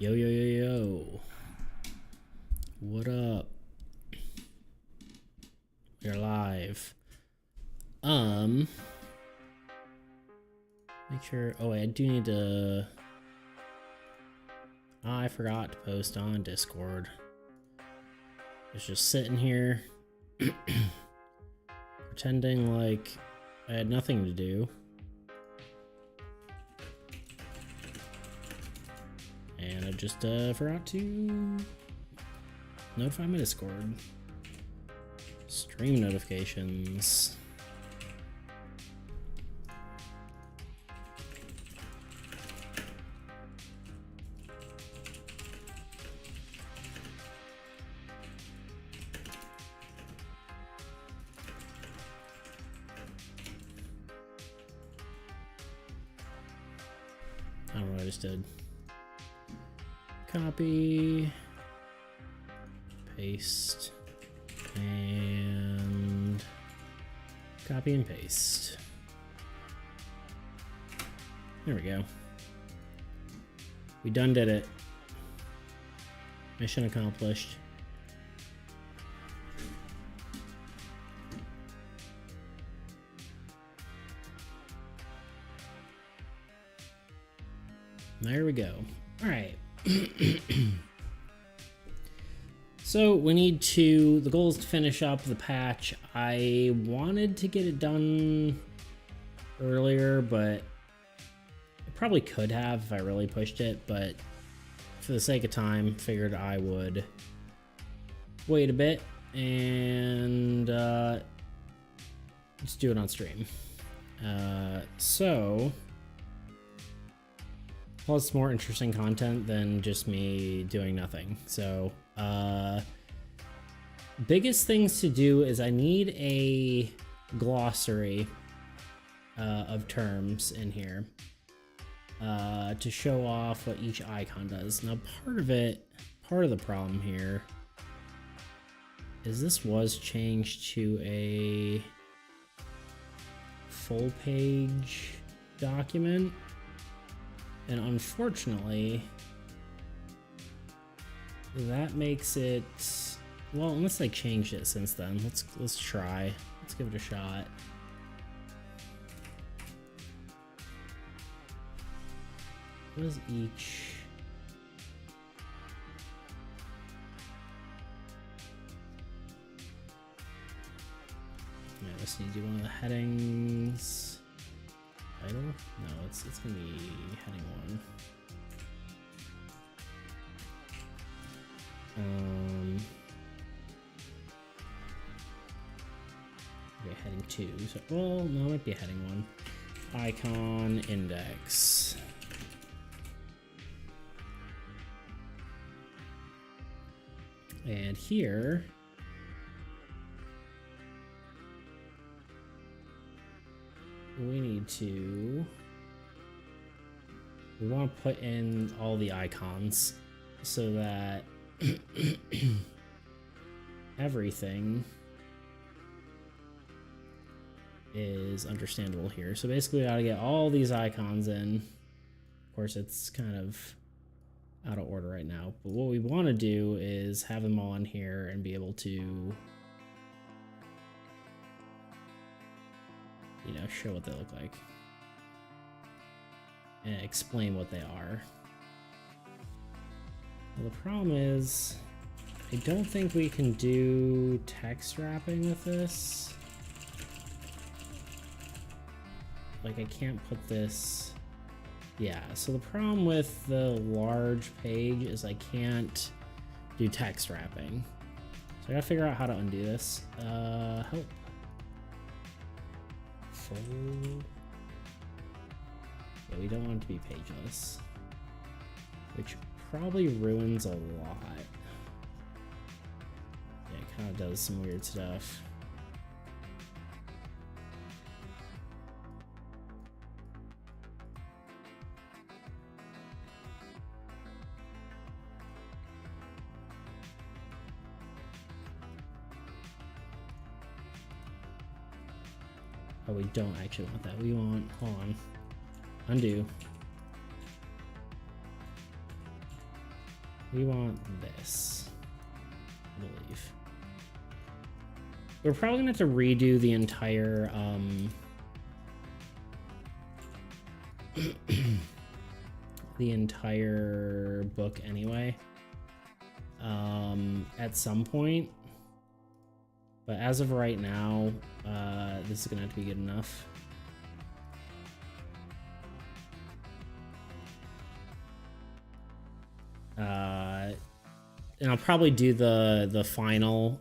Yo, yo, yo, yo. What up? We're live. Make sure. Oh, wait, I do need to. I forgot to post on Discord. I was just sitting here pretending like I had nothing to do. And I just forgot to notify my Discord. Stream notifications. I don't know what I just did. Copy, paste, and copy and paste. There we go. We done did it. Mission accomplished. There we go. All right. So we need to, the goal is to finish up the patch. I wanted to get it done earlier, but I probably could have if I really pushed it, but for the sake of time, figured I would wait a bit and just do it on stream. Plus more interesting content than just me doing nothing. So biggest things to do is I need a glossary of terms in here to show off what each icon does. Now part of the problem here is this was changed to a full page document. And unfortunately, that makes it, well, unless they changed it since then. Let's try. Let's give it a shot. What is each? Yeah, let's need to do one of the headings. Title? No, it's gonna be heading 1. Okay, heading 2. So, well, no, it might be a heading 1. Icon index. And here, we want to put in all the icons so that everything is understandable here. So basically we got to get all these icons in. Of course, it's kind of out of order right now, but what we want to do is have them all in here and be able to, you know, show what they look like and explain what they are. Well, the problem is I don't think we can do text wrapping with this. Like, I can't put this. Yeah, so the problem with the large page is I can't do text wrapping. So I gotta figure out how to undo this. Help. Fold. Yeah, we don't want it to be pageless, which probably ruins a lot. Yeah, it kind of does some weird stuff. Oh, we don't actually want that. We want, hold on, undo. We want this, I believe. We're probably gonna have to redo the entire the entire book anyway, at some point. But as of right now, this is gonna have to be good enough. And I'll probably do the final.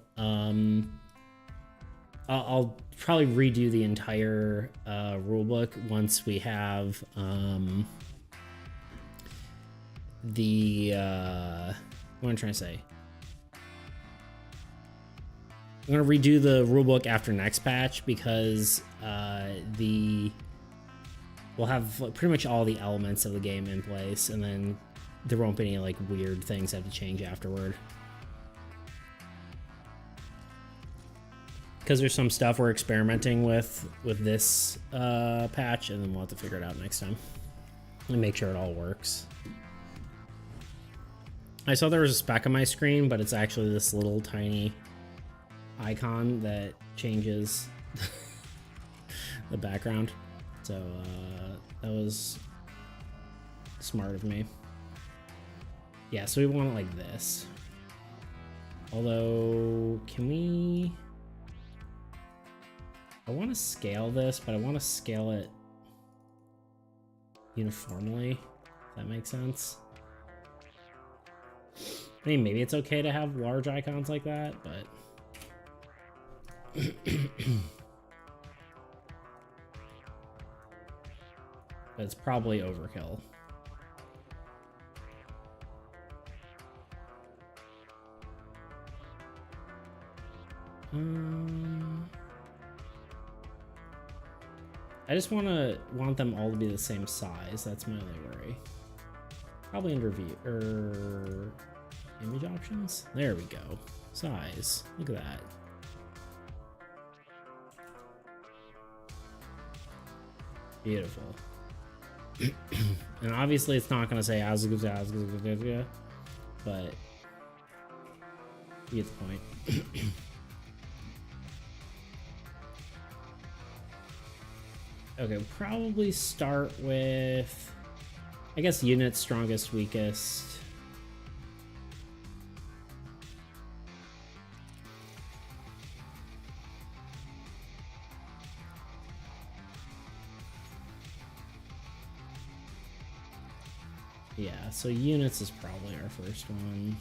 I'll probably redo the entire rulebook once we have the what am I trying to say? I'm gonna redo the rulebook after next patch because we'll have pretty much all the elements of the game in place, and then there won't be any like weird things that have to change afterward. Because there's some stuff we're experimenting with this patch, and then we'll have to figure it out next time and make sure it all works. I saw there was a speck on my screen, but it's actually this little tiny icon that changes the background. So that was smart of me. Yeah, so we want it like this. Although, can we... I want to scale this, but I want to scale it uniformly, if that makes sense. I mean, maybe it's okay to have large icons like that, but... but it's probably overkill. I just want them all to be the same size. That's my only worry. Probably under view or image options. There we go. Size. Look at that. Beautiful. And obviously, it's not going to say as but you get the point. Okay, we'll probably start with, I guess, units, strongest, weakest. Yeah, so units is probably our first one.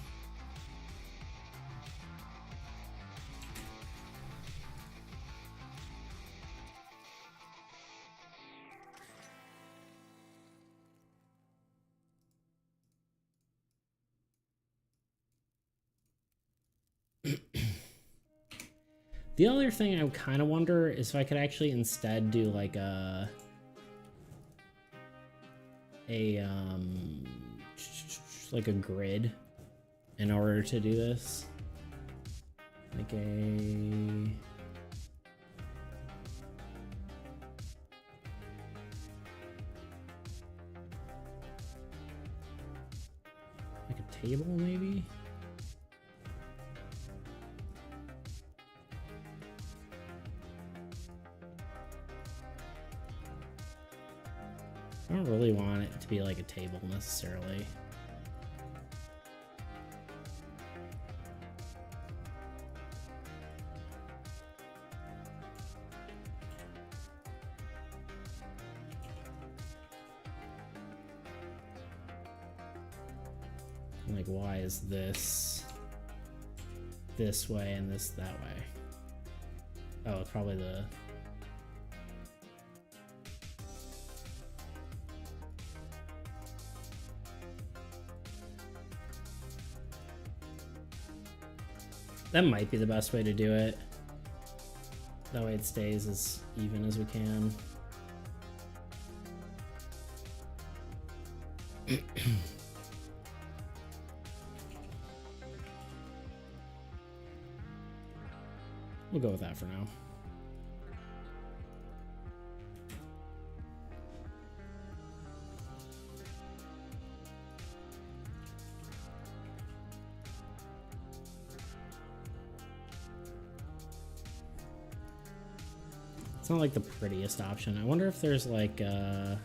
The other thing I kind of wonder is if I could actually instead do like a grid in order to do this. Like a table maybe. I don't really want it to be like a table necessarily. Like, why is this way and this that way? Oh, it's probably the... That might be the best way to do it. That way it stays as even as we can. We'll go with that for now. It's not like the prettiest option. I wonder if there's like okay,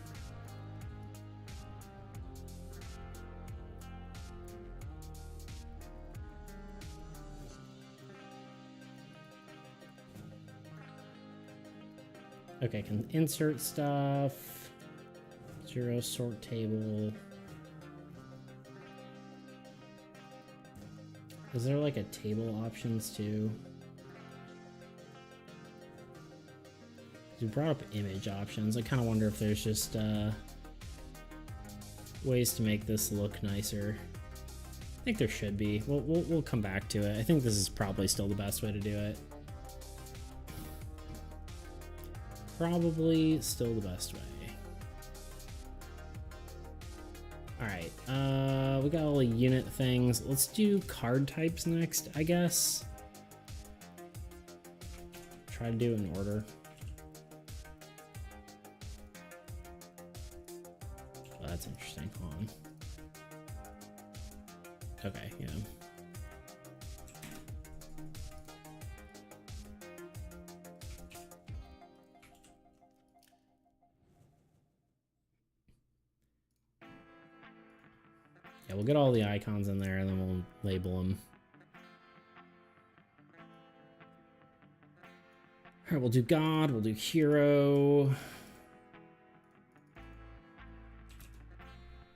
can insert stuff. 0 sort table. Is there like a table options too? You brought up image options. I kind of wonder if there's just ways to make this look nicer. I think there should be. We'll come back to it. I think this is probably still the best way to do it. Probably still the best way. Alright, we got all the unit things. Let's do card types next, I guess. Try to do it in order. Oh, that's interesting. Hold on. Okay, yeah. Yeah, we'll get all the icons in there and then we'll label them. All right, we'll do God, we'll do hero.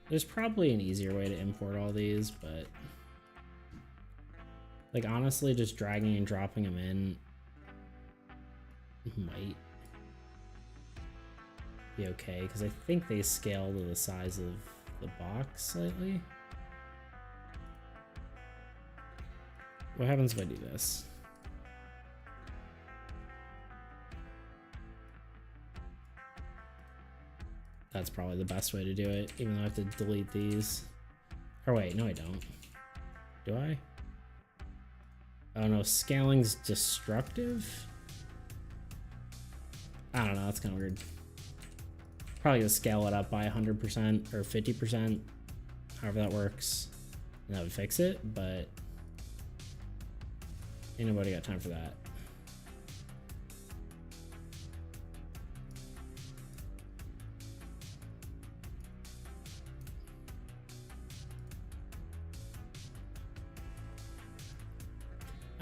There's probably an easier way to import all these, but like honestly, just dragging and dropping them in might be okay, because I think they scale to the size of the box slightly. What happens if I do this? That's probably the best way to do it, even though I have to delete these. Or wait, no I don't. Do I? Oh no, scaling's destructive? I don't know, that's kind of weird. Probably gonna scale it up by 100% or 50%, however that works. And that would fix it, but ain't nobody got time for that.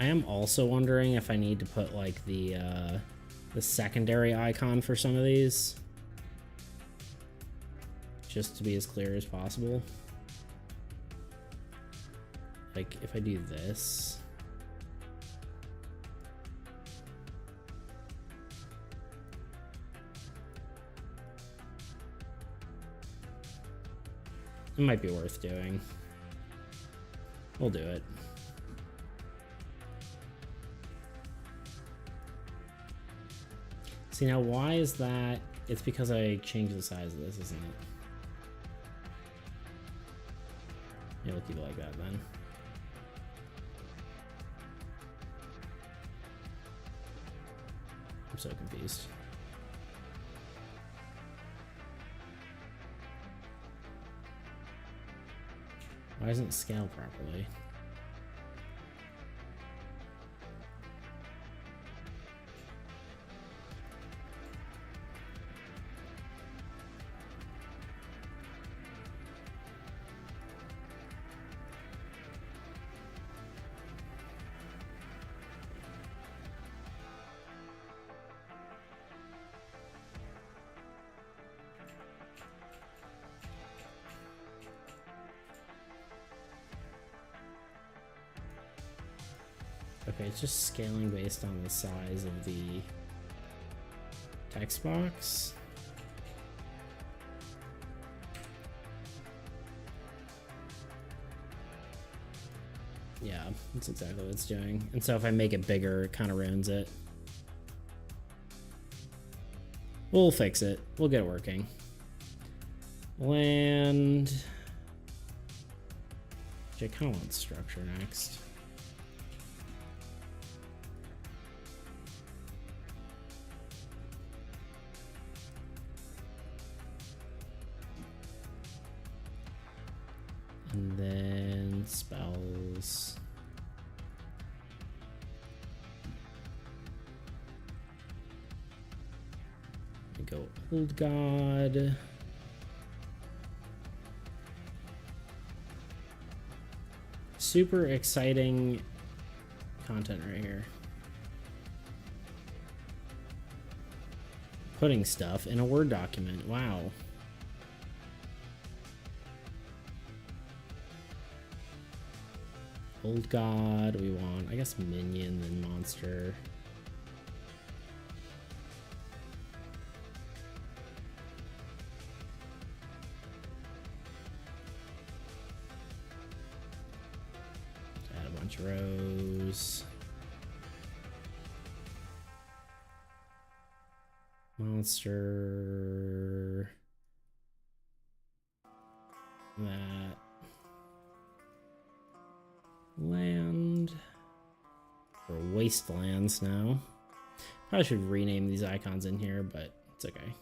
I am also wondering if I need to put like the secondary icon for some of these, just to be as clear as possible. Like if I do this, it might be worth doing. We'll do it. See, now why is that? It's because I changed the size of this, isn't it? Yeah, we'll keep it like that then. I'm so confused. Why doesn't it scale properly? Okay, it's just scaling based on the size of the text box. Yeah, that's exactly what it's doing. And so if I make it bigger, it kind of ruins it. We'll fix it. We'll get it working. Land. Which I kind of want structure next. And then spells. go Old God. Super exciting content right here. Putting stuff in a Word document. Wow. Old God, we want, I guess, minion, then monster. Add a bunch of rows. Monster. That. Land. Or wastelands now. Probably should rename these icons in here, but it's okay.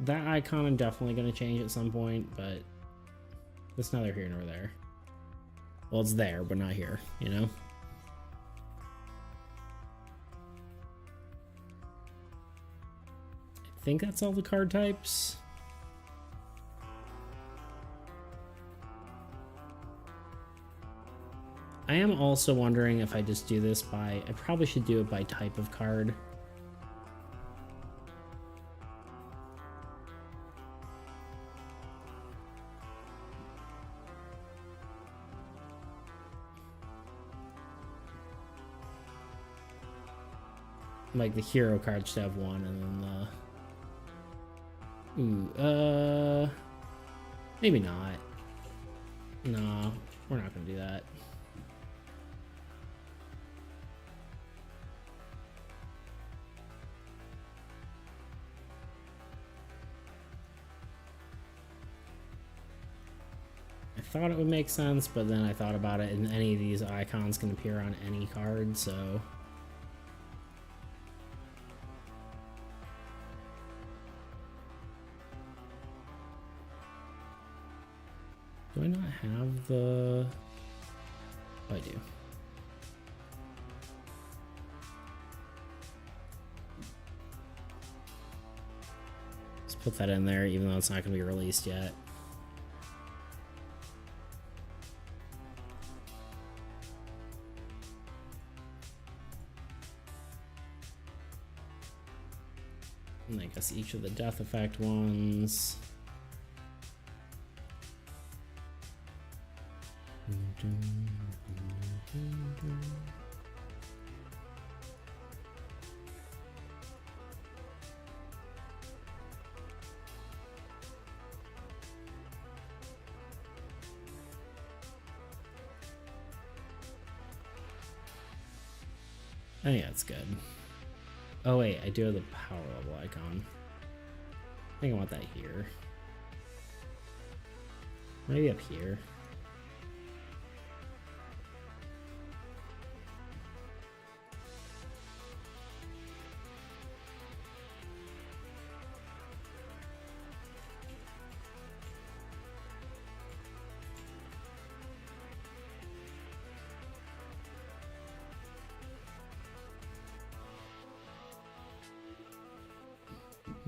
That icon I'm definitely going to change at some point, but it's neither here nor there. Well, it's there, but not here, you know? I think that's all the card types. I am also wondering if I just do this by, I probably should do it by type of card. Like the hero card should have one, and then the... maybe not. No, we're not gonna do that. I thought it would make sense, but then I thought about it, and any of these icons can appear on any card, so... Do I not have the... Oh, I do. Let's put that in there, even though it's not going to be released yet. And I guess each of the death effect ones. Oh yeah, it's good. Oh wait, I do have the power level icon. I think I want that here. Maybe up here.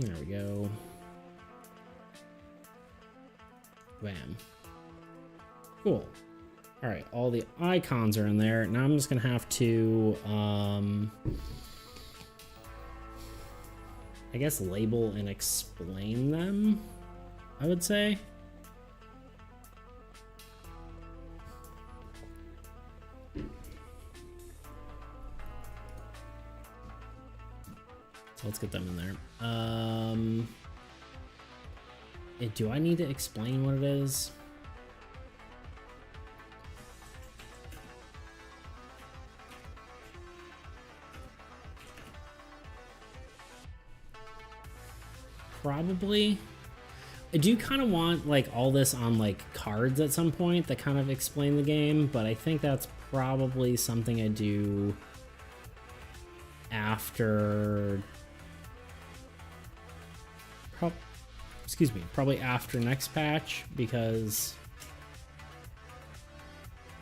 There we go. Bam. Cool. All right, all the icons are in there. Now I'm just gonna have to, I guess, label and explain them, I would say. So let's get them in there. Do I need to explain what it is? Probably. I do kind of want like all this on like cards at some point that kind of explain the game, but I think that's probably something I do after... excuse me, probably after next patch, because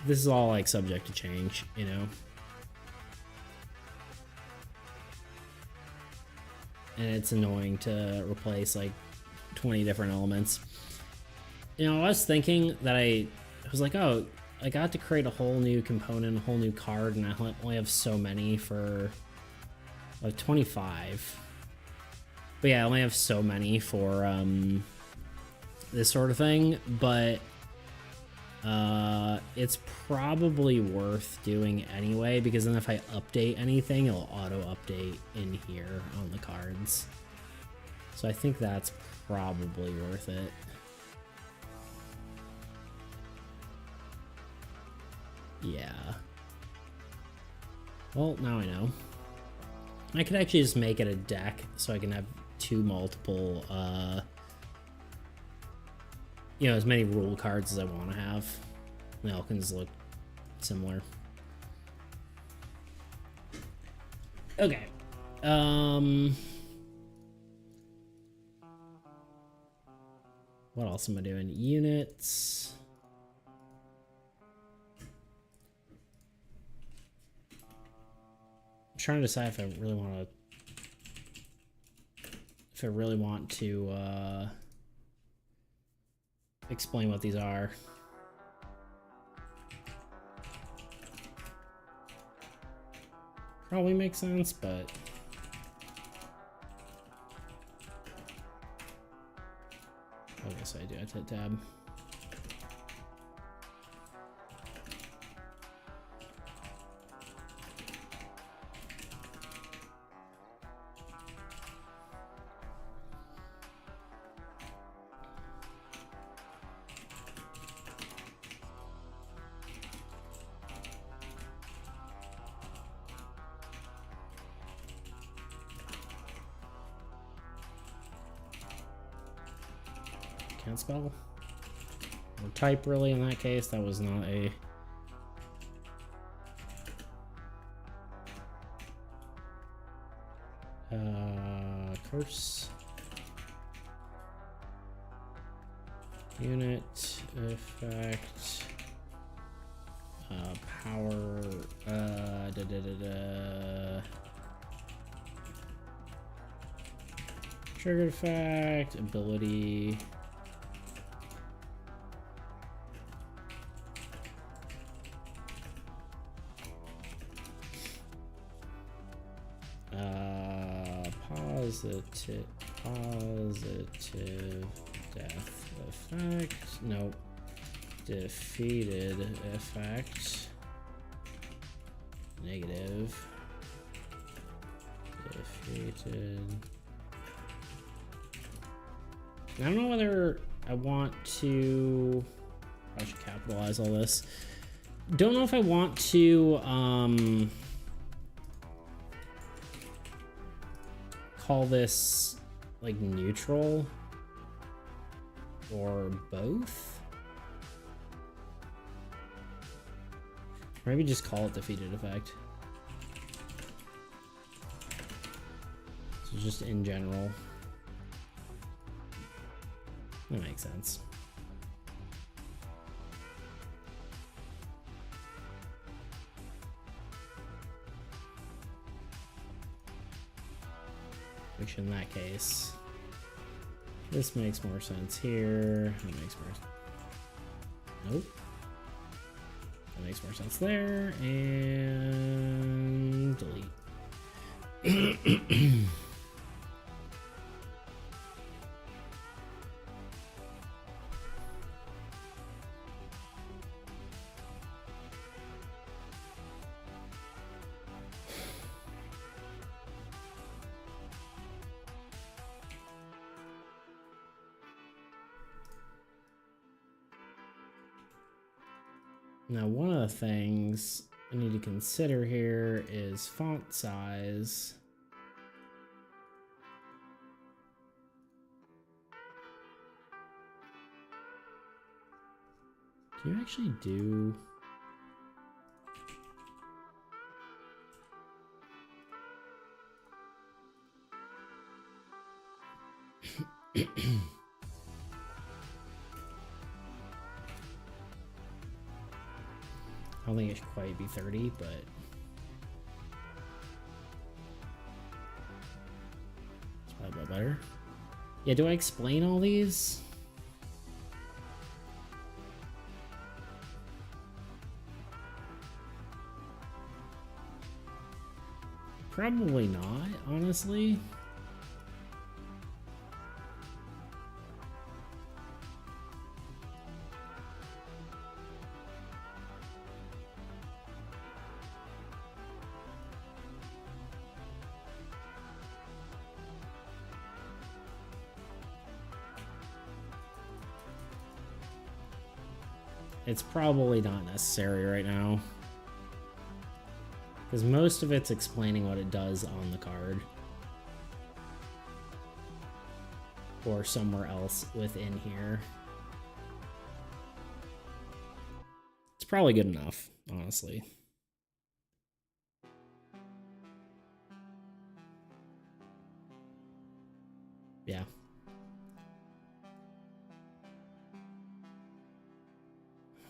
this is all like subject to change, you know. and it's annoying to replace like 20 different elements. You know, I was thinking that I was like, oh, I got to create a whole new component, a whole new card, and I only have so many for like 25. But yeah, I only have so many for this sort of thing, but it's probably worth doing anyway, because then if I update anything, it'll auto-update in here on the cards. So I think that's probably worth it. Yeah. Well, now I know. I could actually just make it a deck so I can have two multiple, you know, as many rule cards as I want to have. They all can just look similar. Okay. What else am I doing? Units. I'm trying to decide if I really want to, explain what these are. Probably makes sense, but I guess I do. I hit tab. Can't spell or type, really. In that case, that was not a curse. Unit effect, power, trigger effect, ability. Positive death effect. Nope. Defeated effect. Negative. Defeated. I don't know whether I want to. I should capitalize all this. Don't know if I want to call this like neutral or both. Maybe just call it defeated effect. So just in general. That makes sense. Which in that case, this makes more sense here. That makes more sense. Nope. That makes more sense there. And delete. Now, one of the things I need to consider here is font size. Can you actually do... I don't think it should quite be 30, but it's better. Yeah, do I explain all these? Probably not, honestly. It's probably not necessary right now, because most of it's explaining what it does on the card or somewhere else within here. It's probably good enough, honestly. Yeah.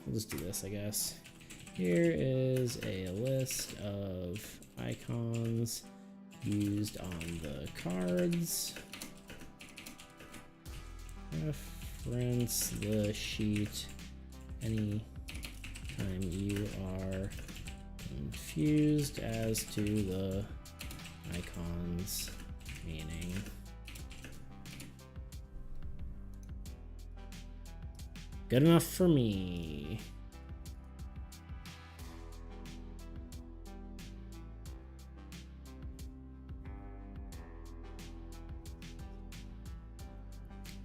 We'll just do this, I guess. Here is a list of icons used on the cards. Reference the sheet anytime you are confused as to the icon's meaning. Good enough for me.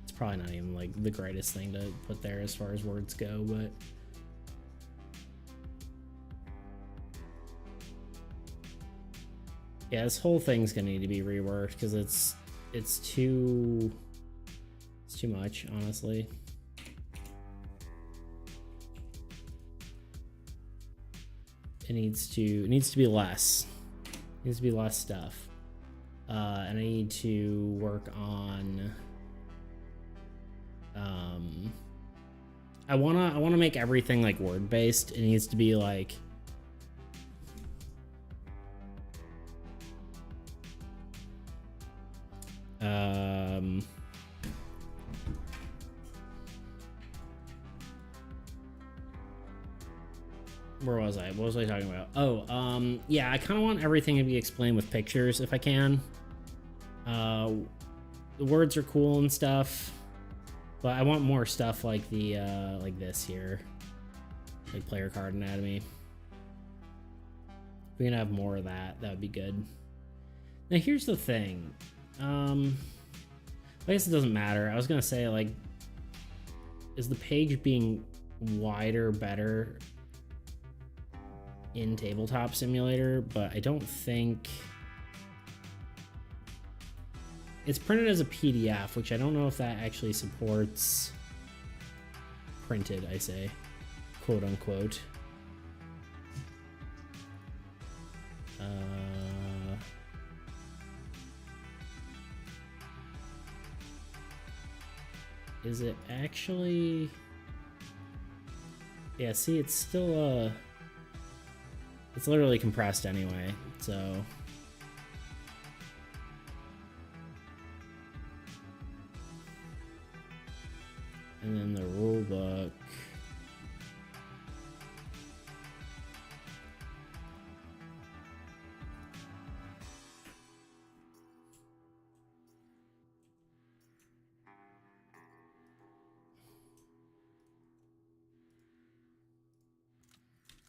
It's probably not even like the greatest thing to put there as far as words go, but yeah, this whole thing's gonna need to be reworked because it's too much, honestly. It needs to be less. It needs to be less stuff. And I need to work on I wanna make everything like word based. It needs to be like where was I? What was I talking about? Oh, yeah, I kind of want everything to be explained with pictures if I can. The words are cool and stuff, but I want more stuff like the like this here, like player card anatomy. If we can have more of that, that would be good. Now here's the thing. I guess it doesn't matter. I was gonna say, like, is the page being wider better in Tabletop Simulator? But I don't think it's printed as a PDF, which I don't know if that actually supports printed, I say, quote unquote. Is it actually? Yeah, see, it's still it's literally compressed anyway, so and then the rule book.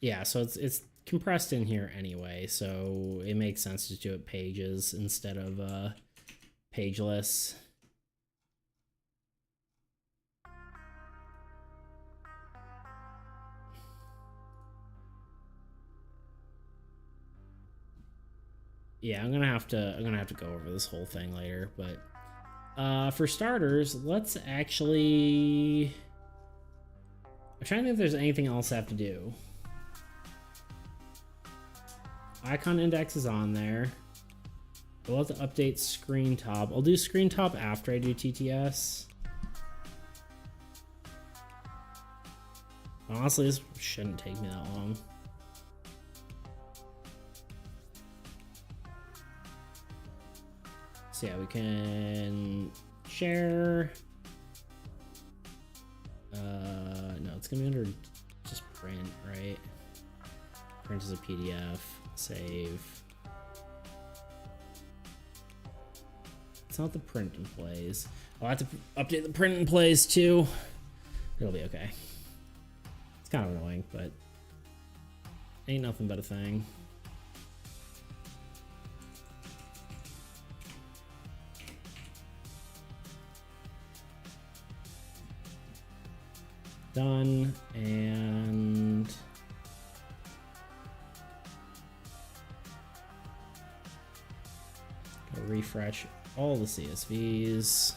Yeah, so it's compressed in here anyway, so it makes sense to do it pages instead of pageless. Yeah, I'm gonna have to go over this whole thing later, but for starters, let's actually, I'm trying to think if there's anything else I have to do. Icon index is on there. We'll have to update screen top. I'll do screen top after I do TTS. Honestly, this shouldn't take me that long. So yeah, we can share. No, it's gonna be under just print, right? Print as a PDF, save. It's not the print and plays. I'll have to update the print and plays too. It'll be okay. It's kind of annoying, but ain't nothing but a thing. Done, and go refresh all the CSVs.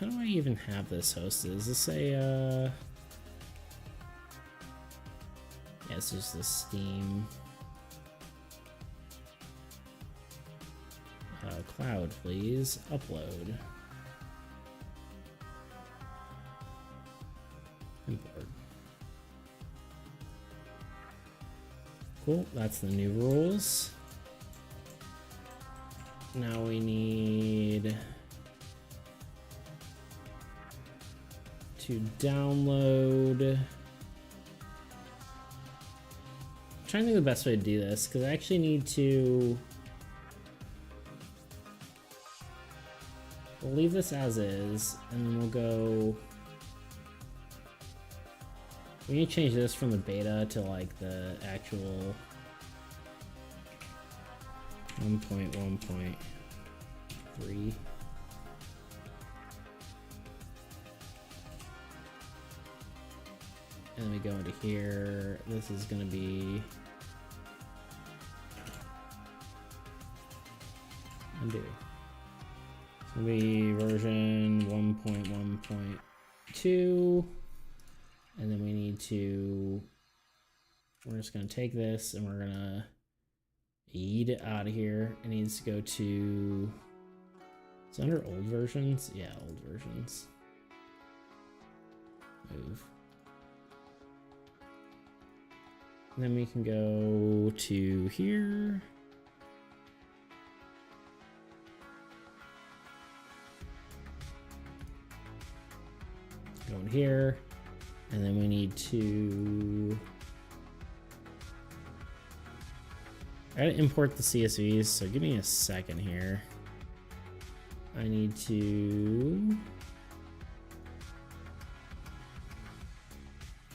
How do I even have this hosted? Is this a, yeah, it's just the Steam. Cloud, please. Upload. Import. Cool, that's the new rules. Now we need to download. I'm trying to think of the best way to do this because I actually need to. We'll leave this as is, and then we'll go. We need to change this from the beta to like the actual 1.1.3. And then we go into here. This is going to be undo. It's going to be version 1.1.2. And then we need to, we're just going to take this and we're going to yeet it out of here. It needs to go to, it's under old versions. Yeah, old versions. Move. And then we can go to here. Go in here. And then we need to, I gotta import the CSVs, so give me a second here. I need to,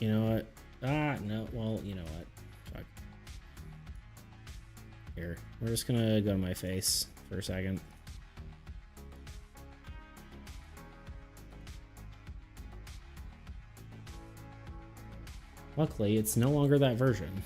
you know what? No, well, you know what? Fuck. Here, we're just gonna go to my face for a second. Luckily, it's no longer that version.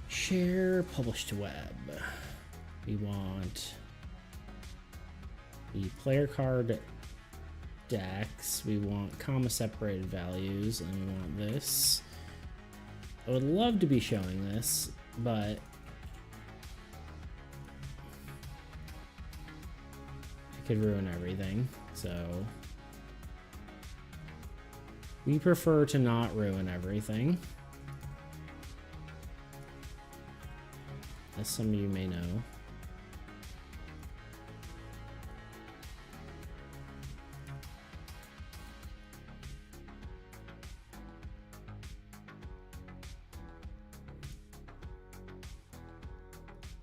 Share, publish to web. We want the player card decks, we want comma separated values, and we want this. I would love to be showing this, but it could ruin everything, so we prefer to not ruin everything, as some of you may know.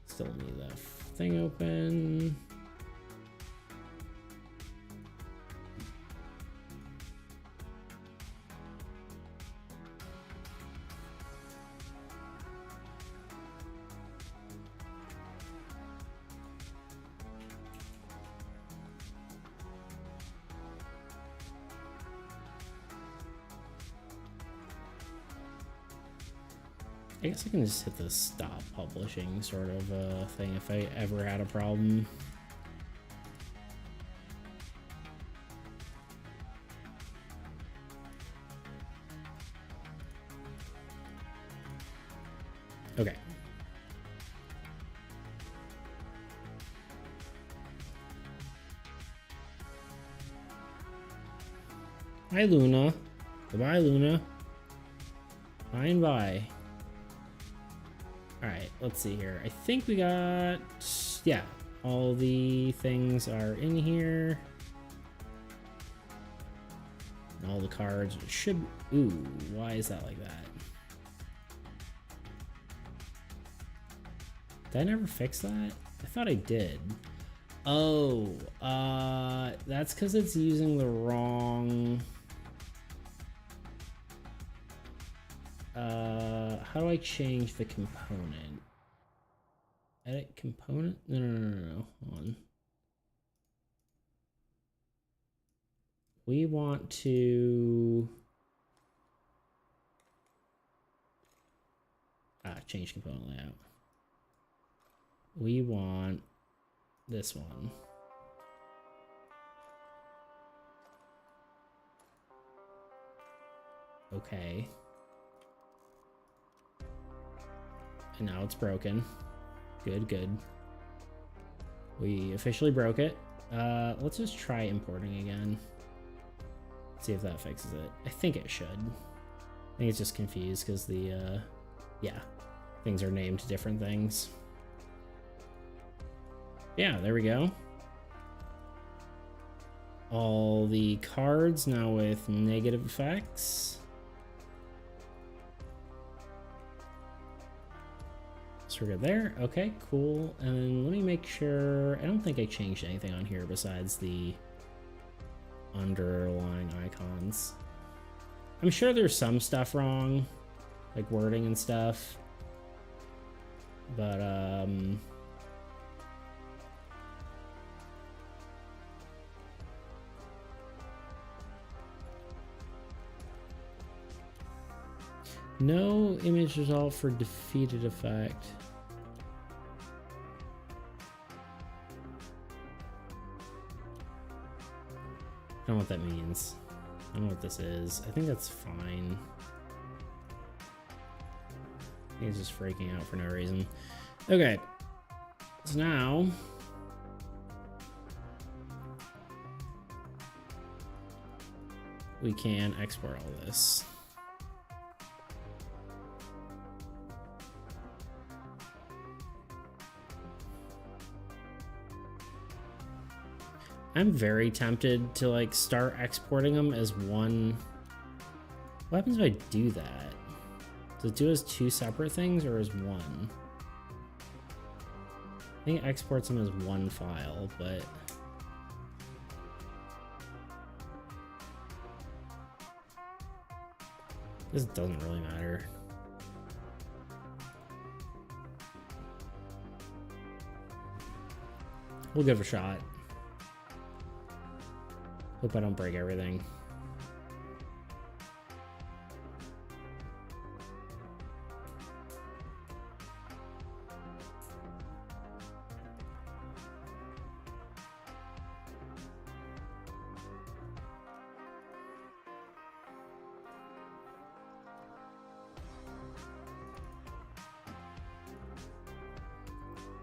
Still need that thing open. I guess I can just hit the stop publishing sort of thing if I ever had a problem. Okay. Hi, Luna. Goodbye, Luna. Bye and bye. Alright, let's see here. I think we got... yeah, all the things are in here. And all the cards should... ooh, why is that like that? Did I never fix that? I thought I did. Oh, that's because it's using the wrong... how do I change the component? Edit component? No. Hold on. We want to... change component layout. We want this one. Okay. And now it's broken. Good. We officially broke it. Let's just try importing again. See if that fixes it. I think it should. I think it's just confused because the, yeah, things are named different things. Yeah, there we go. All the cards now with negative effects. So we're good there. Okay, cool. And then let me make sure. I don't think I changed anything on here besides the underlying icons. I'm sure there's some stuff wrong, like wording and stuff. But, no image result for defeated effect. I don't know what that means. I don't know what this is. I think that's fine. I think it's just freaking out for no reason. Okay. So now... we can export all this. I'm very tempted to like start exporting them as one. What happens if I do that? Does it do as two separate things or as one? I think it exports them as one file, but this doesn't really matter. We'll give it a shot. Hope I don't break everything.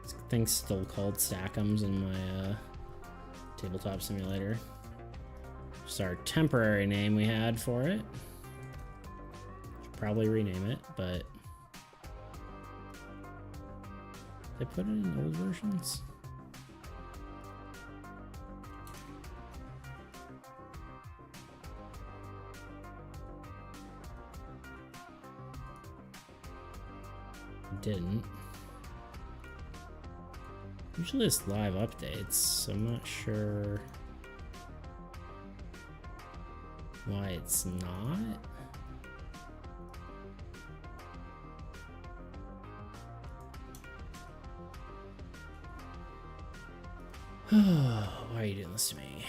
This thing's still called Stack'ems in my tabletop simulator. Just our temporary name we had for it. Should probably rename it, but they put it in old versions. Didn't. Usually it's live updates, so I'm not sure why it's not. Why are you doing this to me?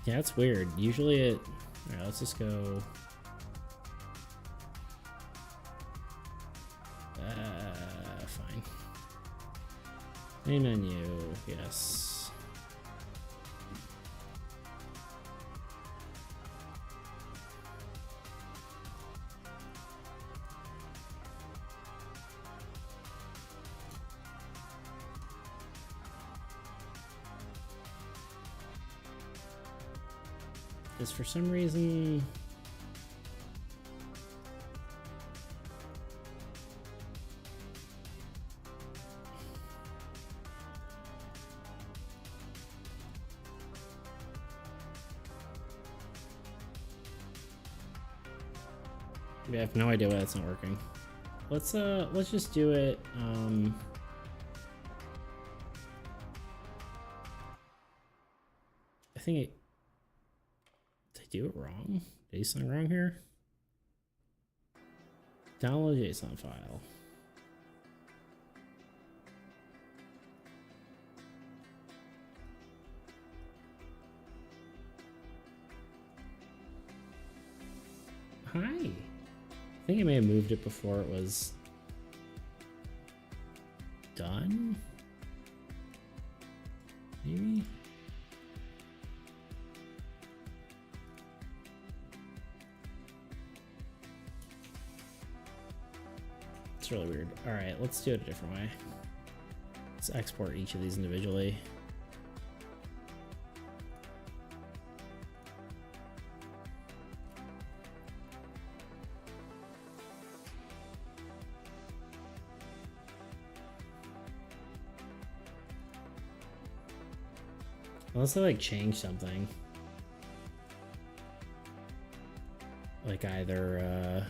Yeah, it's weird. Usually it... Alright, let's just go... fine. Main menu, yes. Is for some reason... I have no idea why that's not working. Let's just do it. I think it. Did I do it wrong? Did I do something wrong here? Download JSON file. Hi. I think I may have moved it before it was done. Maybe? It's really weird. Alright, let's do it a different way. Let's export each of these individually. Unless I like change something. Like either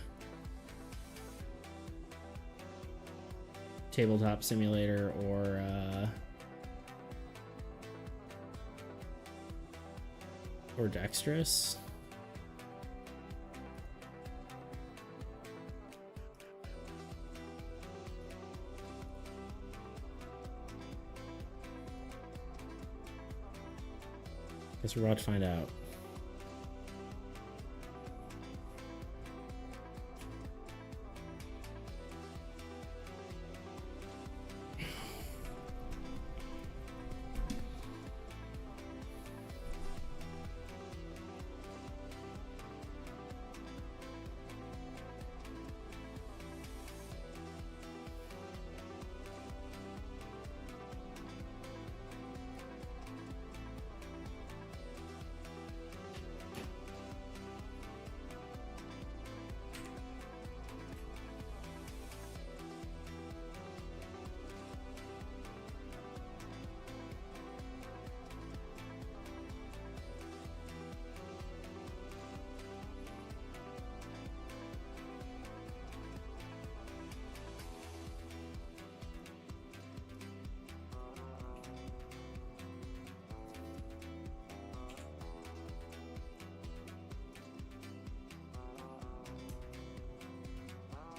tabletop simulator or dexterous. Guess we're about to find out.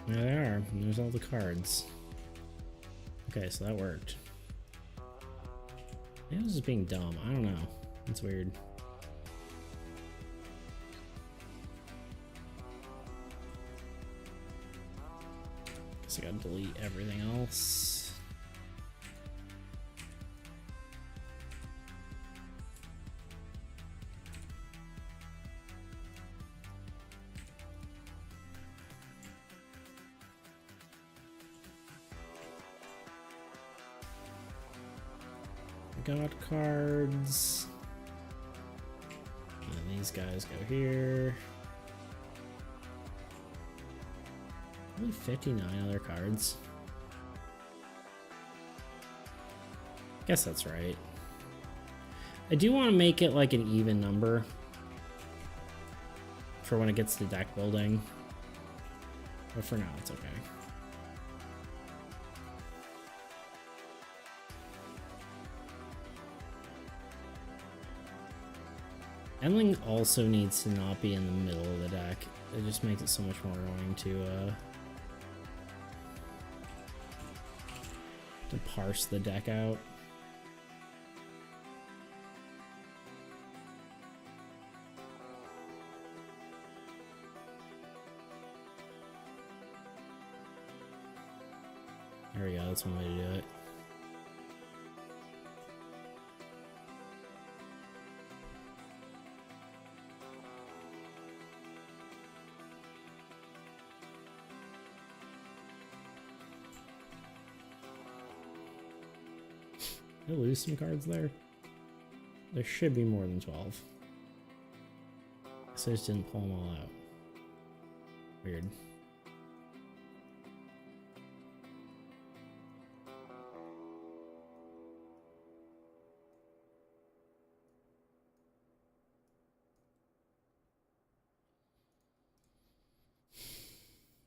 There they are. And there's all the cards. Okay, so that worked. Maybe I was just being dumb. I don't know. It's weird. Guess I gotta delete everything else. Got cards. And these guys go here. Only 59 other cards. Guess that's right. I do want to make it like an even number for when it gets to deck building. But for now, it's okay. Endling also needs to not be in the middle of the deck. It just makes it so much more annoying to parse the deck out. There we go, that's one way to do it. Did I lose some cards there? There should be more than 12. So I just didn't pull them all out. Weird.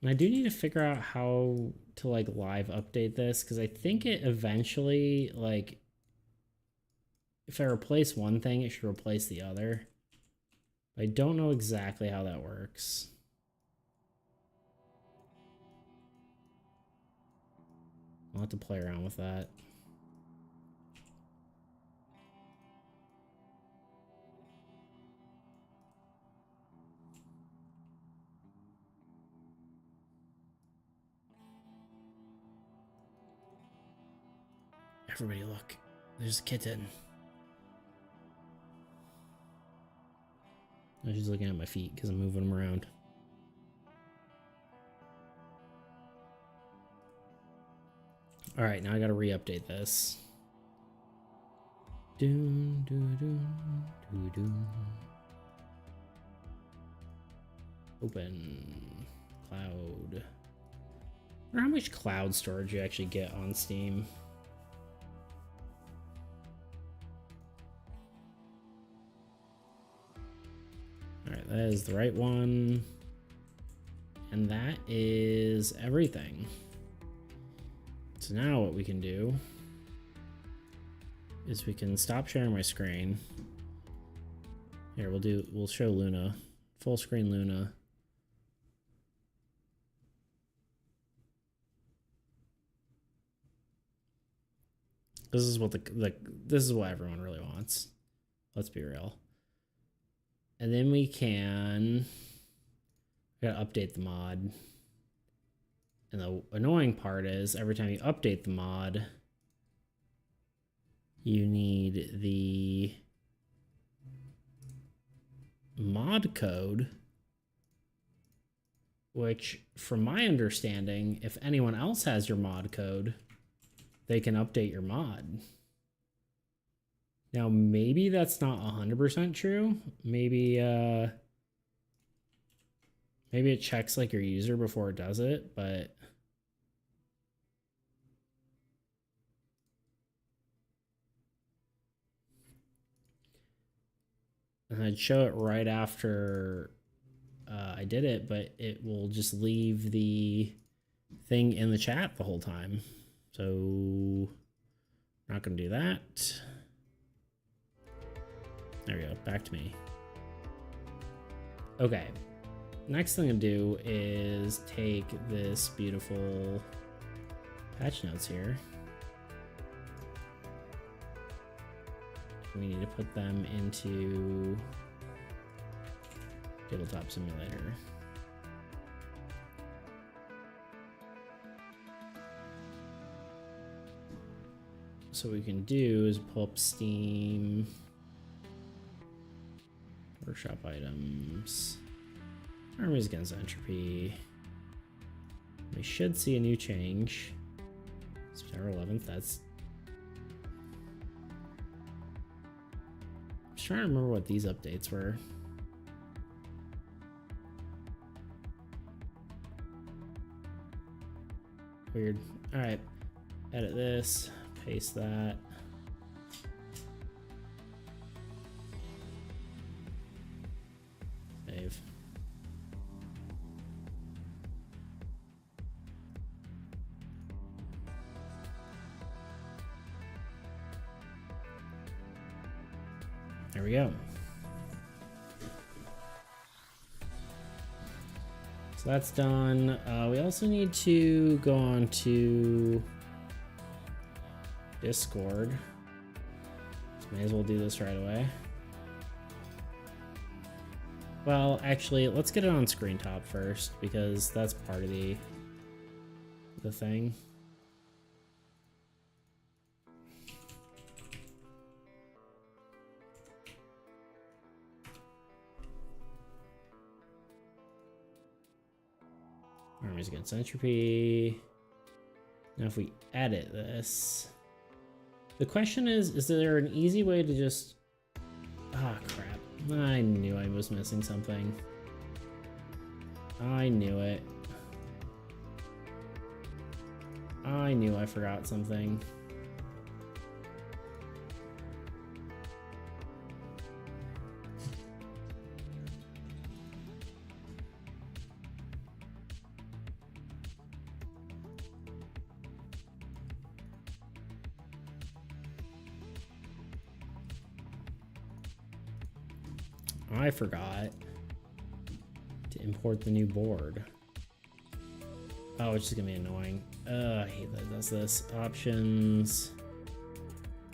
And I do need to figure out how to like live update this, because I think it eventually, like, if I replace one thing, it should replace the other. I don't know exactly how that works. I'll have to play around with that. Everybody look, there's a kitten. Oh, she's looking at my feet because I'm moving them around. All right, now I gotta re-update this. Doom, doom, doom, doom, doom. Open cloud. I wonder how much cloud storage you actually get on Steam. All right, that is the right one. And that is everything. So now what we can do is we can stop sharing my screen. Here, we'll show Luna. Full screen Luna. This is what this is what everyone really wants. Let's be real. And then we gotta update the mod. And the annoying part is every time you update the mod, you need the mod code, which from my understanding, if anyone else has your mod code, they can update your mod. Now, maybe that's not 100% true. Maybe maybe it checks like your user before it does it, but and I'd show it right after I did it, but it will just leave the thing in the chat the whole time. So not gonna do that. There we go, back to me. Okay, next thing to do is take this beautiful patch notes here. We need to put them into Tabletop Simulator. So what we can do is pull up Steam, workshop items, Armies against Entropy. We should see a new change. September 11th, that's... I'm just trying to remember what these updates were. Weird. Alright, edit this, paste that. Save. There we go. So that's done. We also need to go on to Discord. So may as well do this right away. Well, actually, let's get it on screen top first because that's part of the thing. Armies against Entropy. Now if we edit this... The question is there an easy way to just... Ah, crap. I knew I was missing something. I knew it. I knew I forgot something. I forgot to import the new board. Oh, it's just gonna be annoying. I hate that it does this. Options,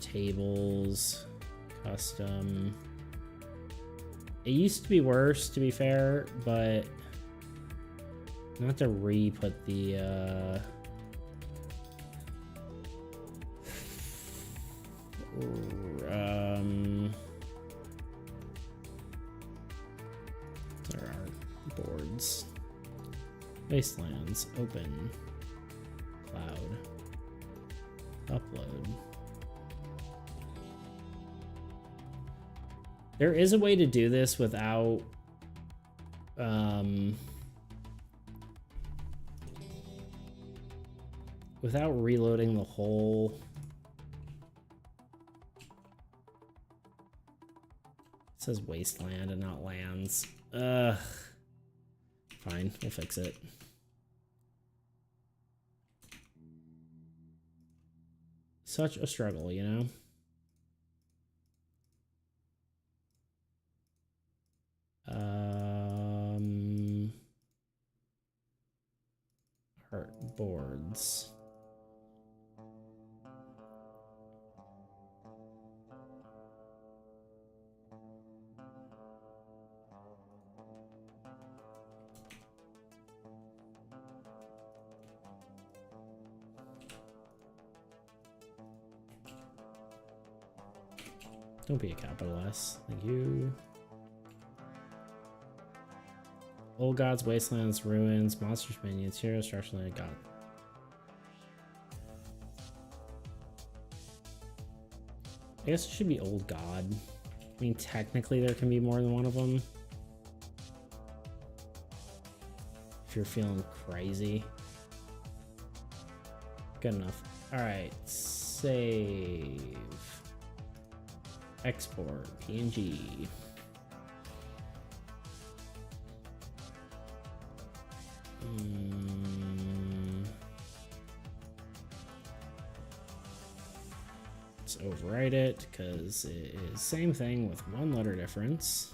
tables, custom. It used to be worse, to be fair, but not to re-put the there are boards. Wastelands, open, cloud, upload. There is a way to do this without without reloading the whole. It says wasteland and not lands. Ugh. Fine, we'll fix it. Such a struggle, you know? Art boards. Don't be a capital S. Thank you. Old gods, wastelands, ruins, monsters, minions, heroes, structurally god. I guess it should be old god. I mean, technically there can be more than one of them. If you're feeling crazy. Good enough. Alright, save. Export, PNG. Let's overwrite it because it is same thing with one letter difference.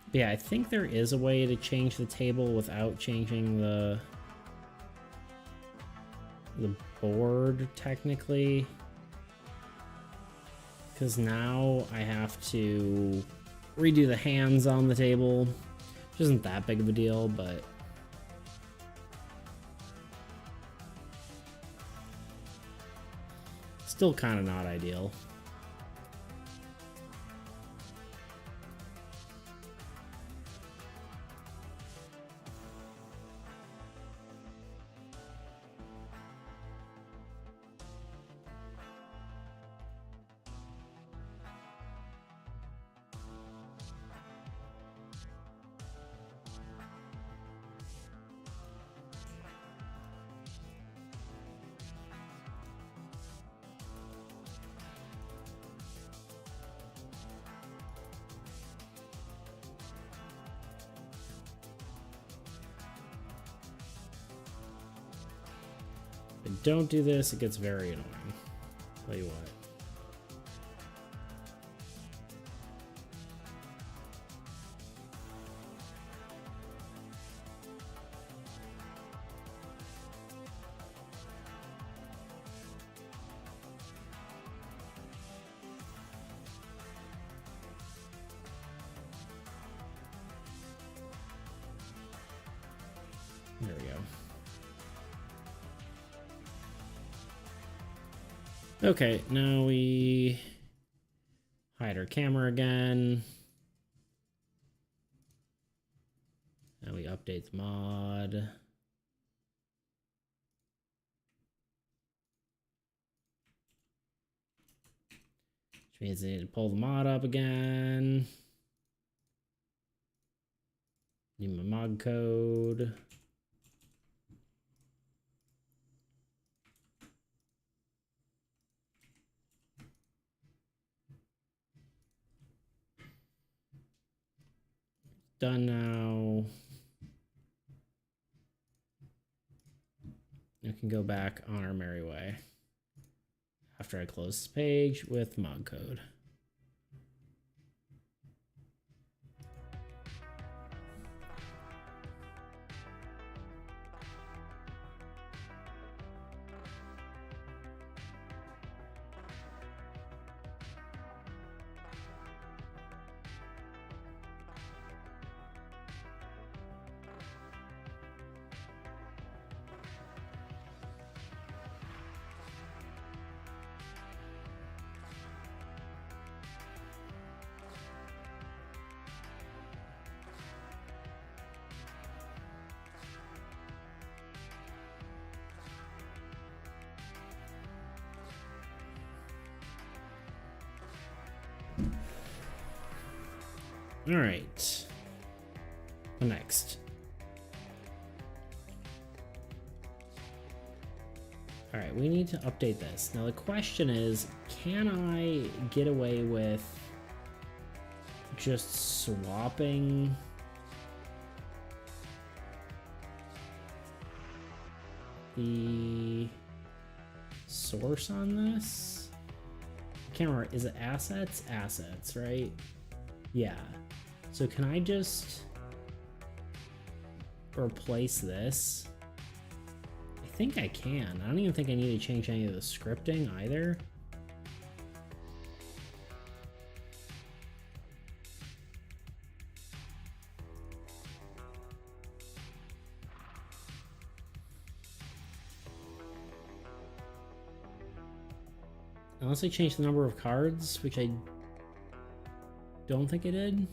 But yeah, I think there is a way to change the table without changing the board technically, because now I have to redo the hands on the table, which isn't that big of a deal, but still kind of not ideal. Don't do this, it gets very annoying. Tell you what. There we go. Okay, now we hide our camera again. actually update the mod. Which means I need to pull the mod up again. Need my mod code. Done now. I can go back on our merry way after I close this page with mod code. All right. What next? All right, we need to update this. Now the question is, can I get away with just swapping the source on this? I can't remember. Is it assets? Assets, right? Yeah. So can I just replace this? I think I can. I don't even think I need to change any of the scripting either. Unless I change the number of cards, which I don't think I did.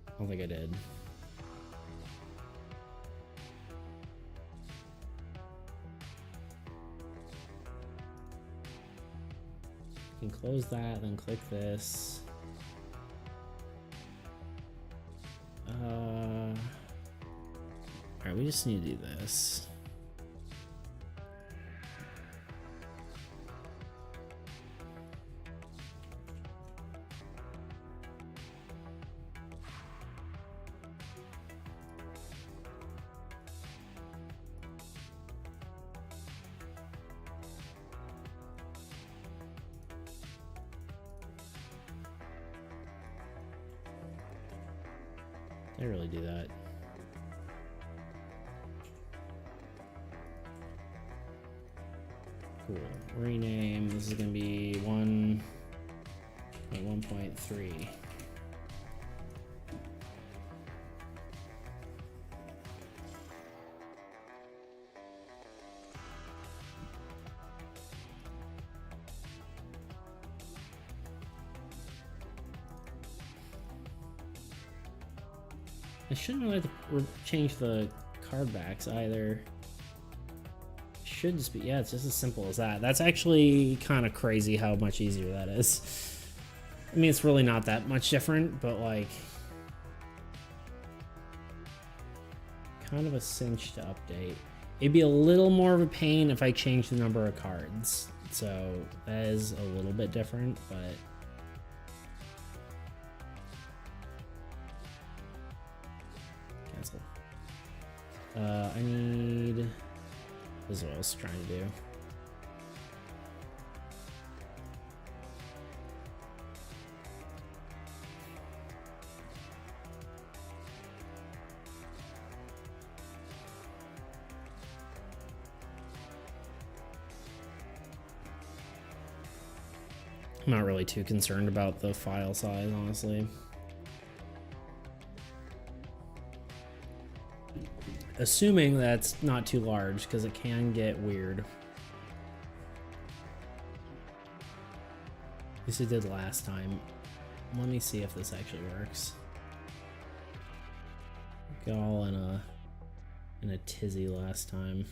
I don't think I did. You can close that, then click this. Alright, we just need to do this. Did I really do that? Cool. Rename. This is going to be 1.1.3. I shouldn't really have to change the card backs either. Should just be, yeah, it's just as simple as that. That's actually kind of crazy how much easier that is. I mean, it's really not that much different, but like, kind of a cinch to update. It'd be a little more of a pain if I changed the number of cards. So that is a little bit different, but cancel. I need, this is what I was trying to do. I'm not really too concerned about the file size, honestly. Assuming that's not too large, because it can get weird. At least it did last time. Let me see if this actually works. Got all in a tizzy last time.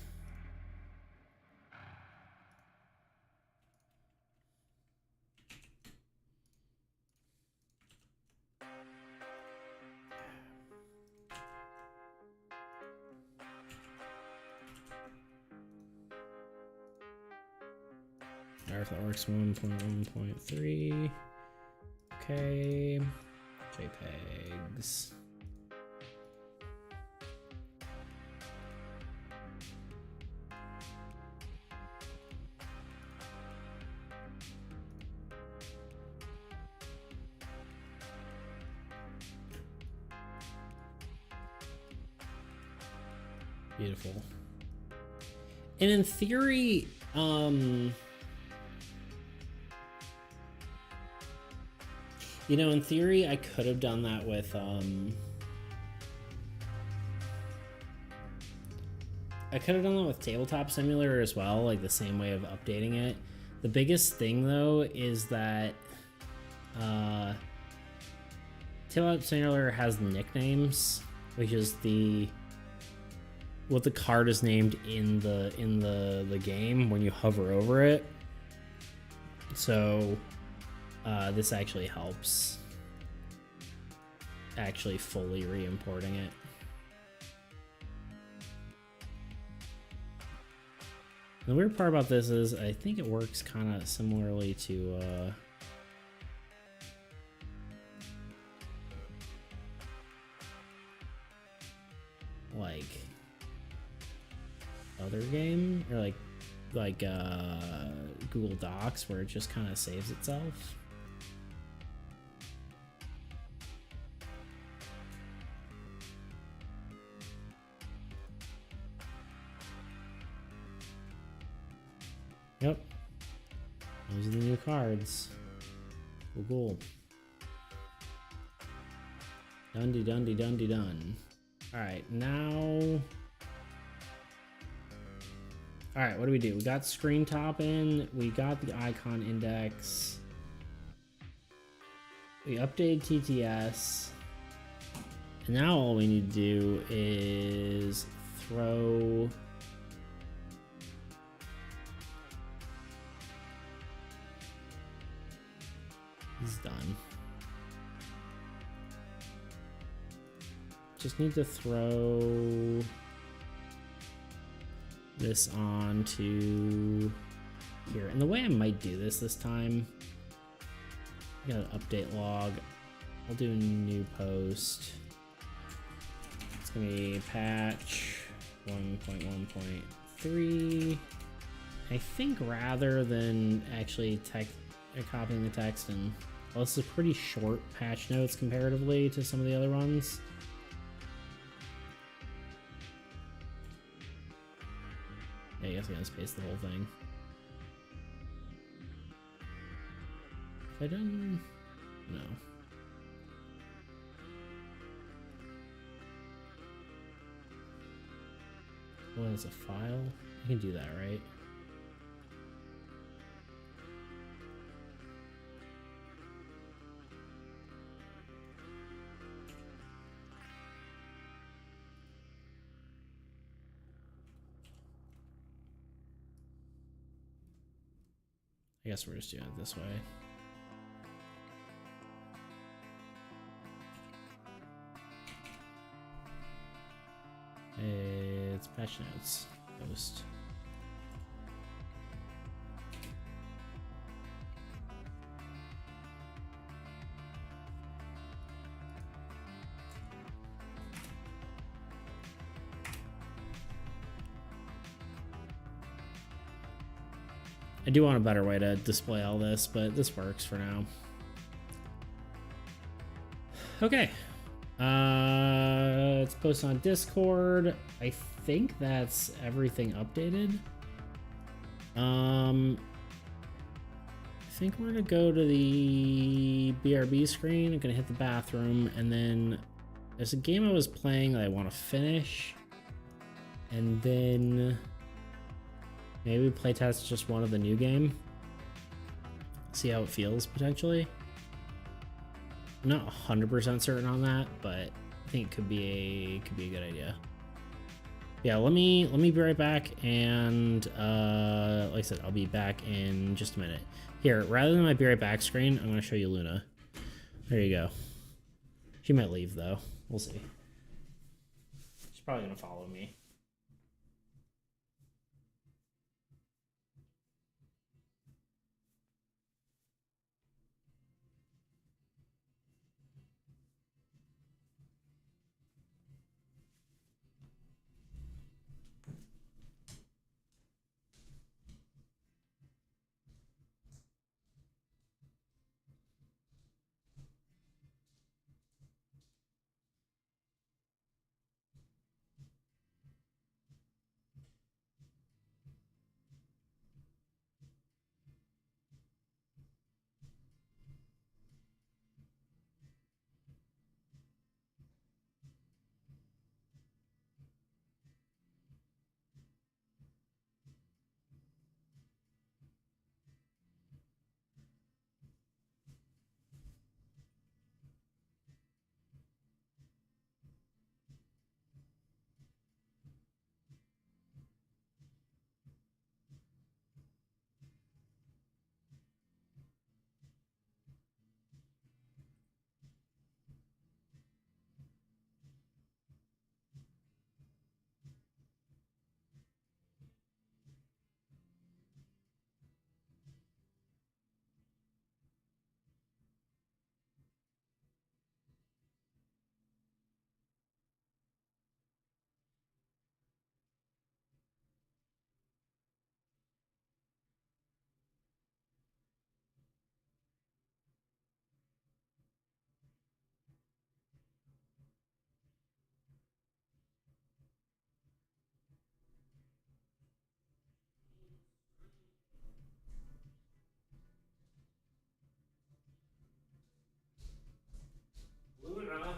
Alright, if that works, 1.1.3. Okay. JPEGs. Beautiful. And in theory, you know, in theory, I could have done that with, Tabletop Simulator as well, like the same way of updating it. The biggest thing, though, is that, Tabletop Simulator has nicknames, which is what the card is named in the game when you hover over it. So this actually helps actually fully re-importing it. The weird part about this is I think it works kind of similarly to like other game, or like Google Docs, where it just kind of saves itself. Yep, those are the new cards. Cool. Dundee dundee dundee done. All right, now. All right, what do? We got screen top in, we got the icon index, we updated TTS, and now all we need to do is throw this is done. Just need to throw this on to here. And the way I might do this time, I got an update log. I'll do a new post. It's gonna be patch 1.1.3. I think rather than actually copying the text, and well, this is a pretty short patch notes comparatively to some of the other ones. Yeah, I guess I'm gonna space the whole thing. Have I done? No. Well, it's a file. I can do that, right? I guess we're just doing it this way. It's patch notes post. I do want a better way to display all this, but this works for now. Okay. It's posted on Discord. I think that's everything updated. I think we're gonna go to the BRB screen. I'm gonna hit the bathroom, and then there's a game I was playing that I want to finish, and then maybe playtest just one of the new game. See how it feels potentially. I'm not 100% certain on that, but I think it could be a good idea. Yeah, let me be right back, and like I said, I'll be back in just a minute. Here, rather than my be right back screen, I'm gonna show you Luna. There you go. She might leave though. We'll see. She's probably gonna follow me. Luna,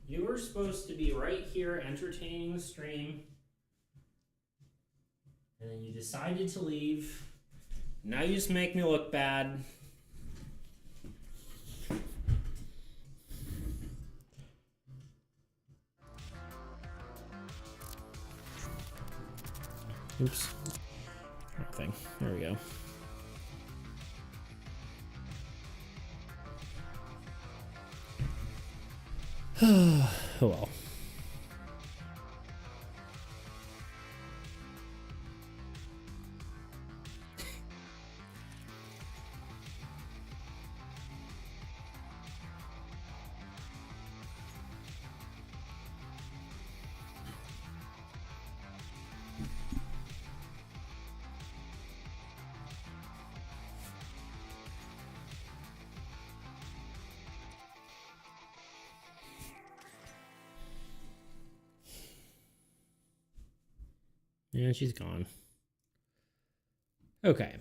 you were supposed to be right here entertaining the stream, and then you decided to leave. Now you just make me look bad. Oops. Wrong thing. There we go. Oh well. Yeah, she's gone. Okay.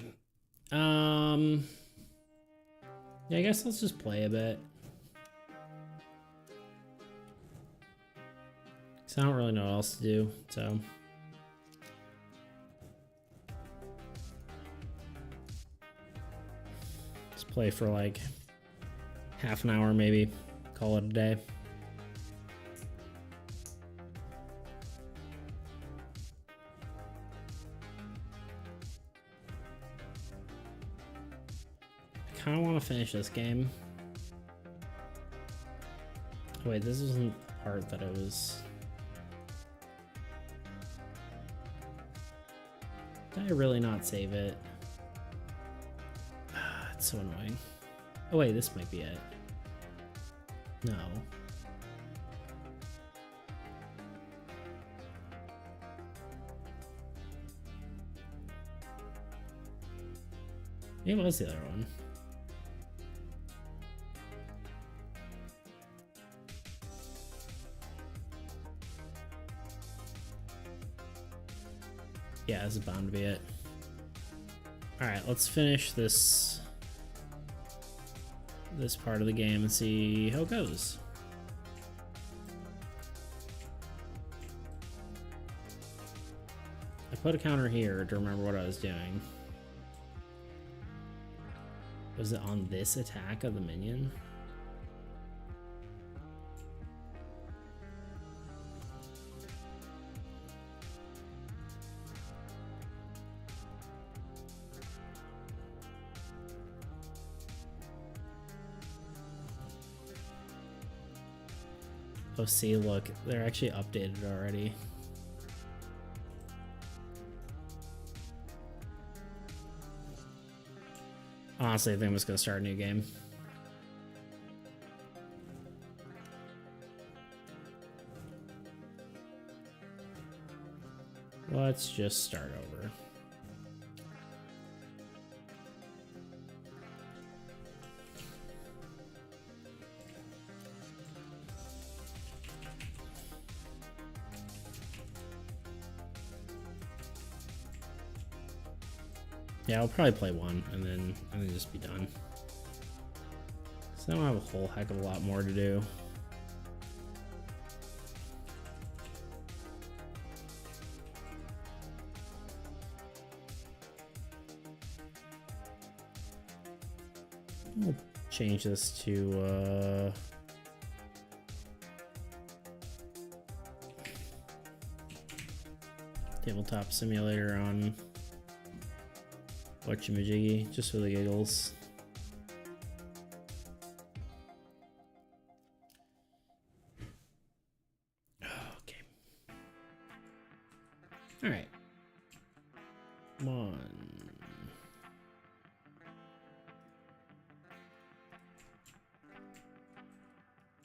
Yeah, I guess let's just play a bit. Cause I don't really know what else to do, so. Let's play for like half an hour maybe. Call it a day. I kind of want to finish this game. Wait, this wasn't the part that I was... Did I really not save it? It's so annoying. Oh wait, this might be it. No. Maybe it was the other one. Yeah, this is bound to be it. Alright, let's finish this part of the game and see how it goes. I put a counter here to remember what I was doing. Was it on this attack of the minion? Oh, see, look, they're actually updated already. Honestly, I think I'm just gonna start a new game. Let's just start over. Yeah, I'll probably play one and then just be done. So I don't have a whole heck of a lot more to do. I'll change this to tabletop simulator on whatchamajiggy, just for the giggles. Okay. All right. 1,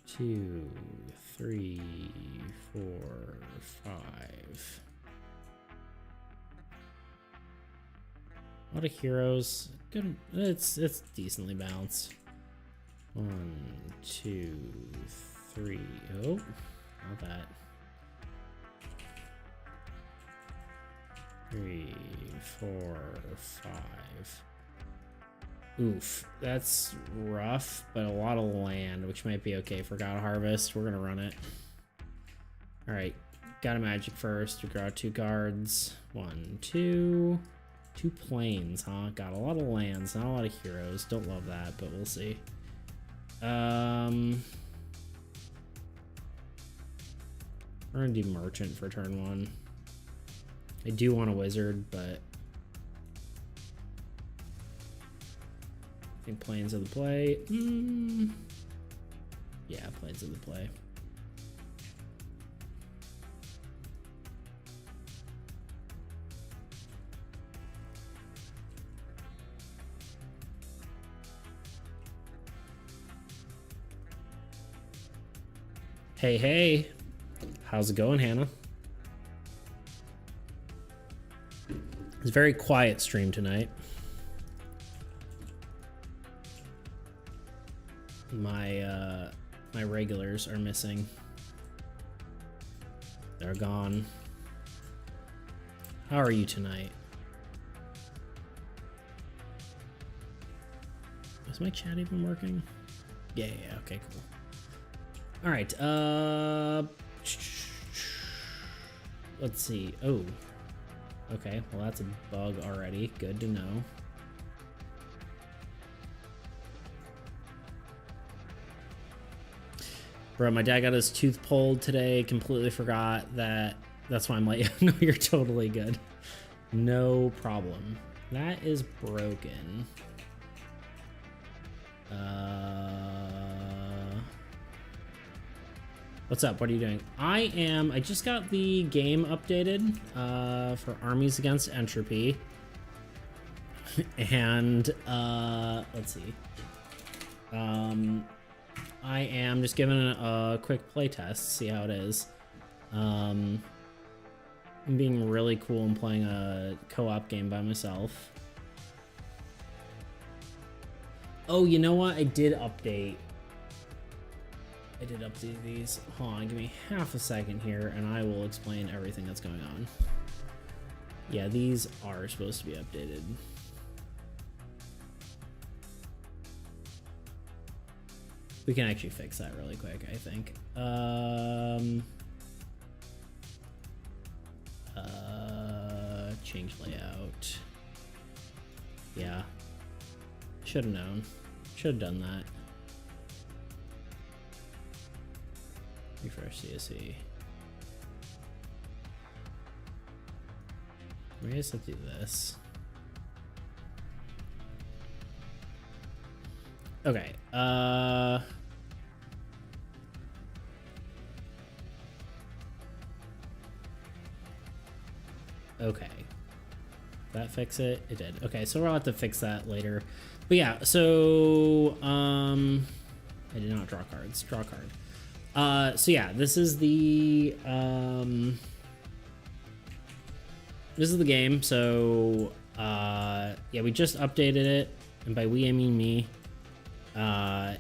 2, 3, 4, 5. A lot of heroes. Good. It's decently balanced. 1, 2, 3. Oh, not that. 3, 4, 5. Oof, that's rough, but a lot of land, which might be okay for God Harvest. We're gonna run it. All right, got a magic first. We draw 2 cards. 1, 2. 2 planes, huh? Got a lot of lands, not a lot of heroes. Don't love that, but we'll see. We're gonna do merchant for turn 1. I do want a wizard, but I think planes are the play. Yeah, planes are the play. Hey, hey. How's it going, Hannah? It's a very quiet stream tonight. My regulars are missing. They're gone. How are you tonight? Is my chat even working? Yeah, okay, cool. All right, let's see. Oh, okay, well that's a bug already. Good to know. Bro, my dad got his tooth pulled today. Completely forgot that. That's why I'm like, no, you're totally good. No problem. That is broken. What's up? What are you doing? I just got the game updated for Armies against Entropy. And let's see. I am just giving it a quick play test, see how it is. I'm being really cool and playing a co-op game by myself. Oh, you know what? I did update these. Hold on, give me half a second here and I will explain everything that's going on. Yeah, these are supposed to be updated. We can actually fix that really quick, I think. Change layout. Yeah. Should have known. Should have done that. Refresh CSE. We just have to do this. Okay. Okay. That fix it? It did. Okay, so we'll have to fix that later. But yeah, so I did not draw cards. Draw a card. So yeah, this is the game. So yeah, we just updated it, and by we I mean me. Clearly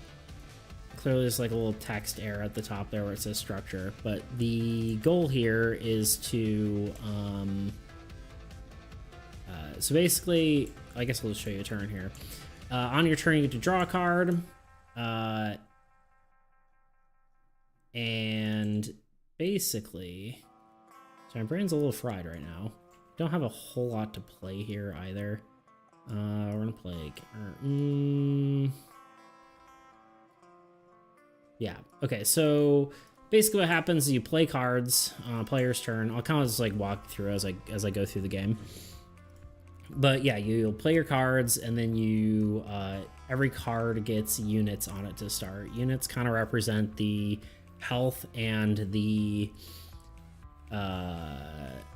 there's like a little text error at the top there where it says structure, but the goal here is to so basically, I guess I'll just show you a turn here. On your turn, you get to draw a card, and basically, so my brain's a little fried right now. Don't have a whole lot to play here either. We're gonna play. Yeah. Okay. So basically, what happens is you play cards on a player's turn. I'll kind of just like walk through as I go through the game. But yeah, you'll play your cards, and then you every card gets units on it to start. Units kind of represent the health and the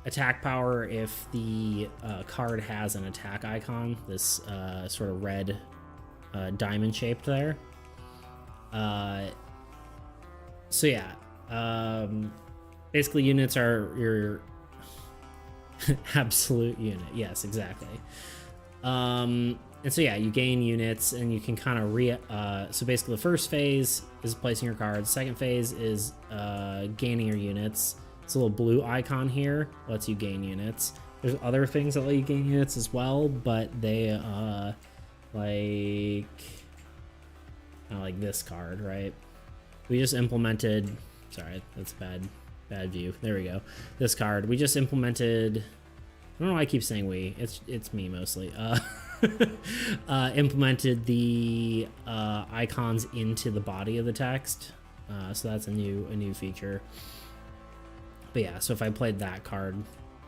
attack power if the card has an attack icon, this sort of red diamond shaped there. So yeah, basically units are your absolute unit. Yes, exactly. And so yeah, you gain units, and you can kind of so basically the first phase is placing your cards. Second phase is gaining your units. It's a little blue icon here, lets you gain units. There's other things that let you gain units as well, but they like this card, right? We just implemented, sorry, that's bad view. There we go. This card, we just implemented, I don't know why I keep saying we, it's me mostly. Implemented the icons into the body of the text. So that's a new feature. But yeah, so if I played that card,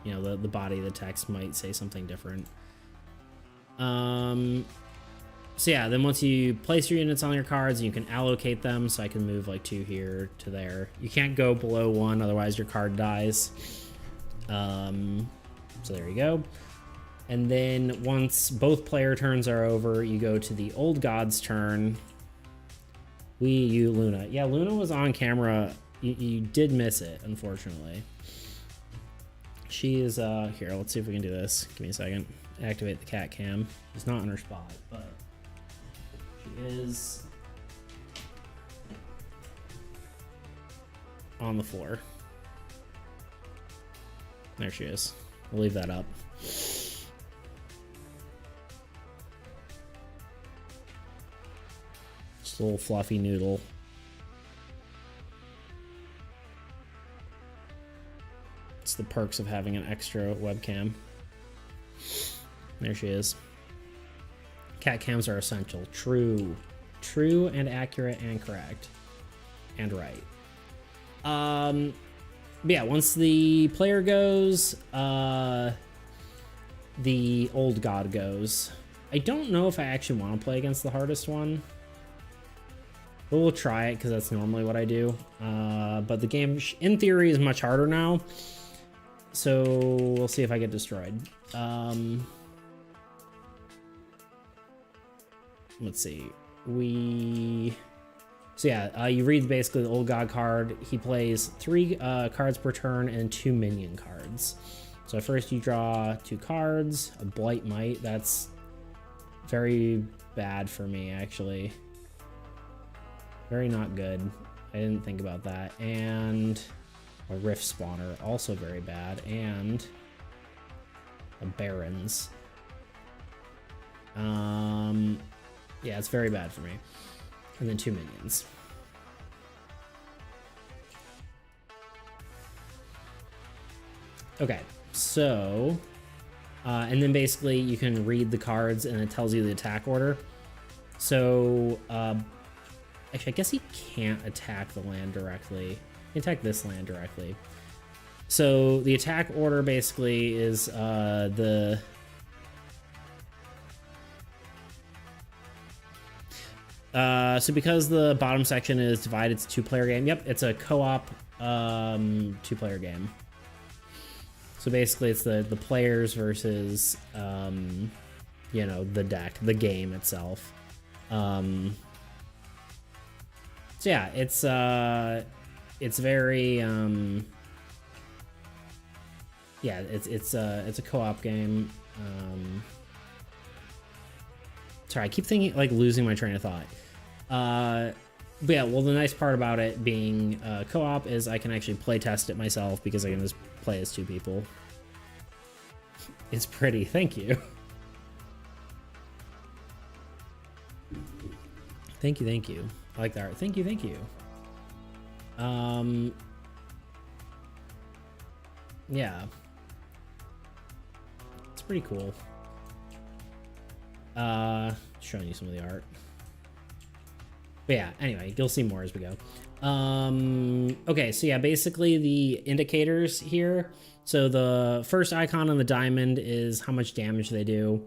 you know, the body of the text might say something different. So yeah, then once you place your units on your cards, you can allocate them. So I can move like 2 here to there. You can't go below 1, otherwise your card dies. So there you go. And then once both player turns are over, you go to the old god's turn. You, Luna. Yeah, Luna was on camera. You did miss it, unfortunately. She is, here, let's see if we can do this. Give me a second. Activate the cat cam. She's not on her spot, but she is on the floor. There she is. We'll leave that up. Just a little fluffy noodle. It's the perks of having an extra webcam. There she is. Cat cams are essential. True and accurate and correct and right. But yeah, once the player goes, the old god goes. I don't know if I actually want to play against the hardest one, but we'll try it because that's normally what I do. But the game, in theory, is much harder now. So we'll see if I get destroyed. Let's see. So yeah, you read basically the old god card. He plays 3 cards per turn and 2 minion cards. So first you draw 2 cards, a Blight Might. That's very bad for me, actually. Very not good. I didn't think about that. And a Rift Spawner, also very bad. And a Barons. Yeah, it's very bad for me. And then 2 minions. Okay, so, and then basically you can read the cards and it tells you the attack order. So, actually, I guess he can't attack the land directly. He can attack this land directly. So the attack order basically is so because the bottom section is divided, it's a 2-player game. Yep, it's a co-op 2-player game. So basically, it's the players versus, you know, the deck, the game itself. So yeah, it's very, yeah, it's a co-op game. Sorry, I keep thinking, like, losing my train of thought. But yeah, well, the nice part about it being co-op is I can actually play test it myself because I can just play as 2 people. It's pretty, thank you. Thank you. I like the art. Thank you. Yeah. It's pretty cool. Showing you some of the art. But yeah, anyway, you'll see more as we go. Okay, so yeah, basically the indicators here. So the first icon on the diamond is how much damage they do.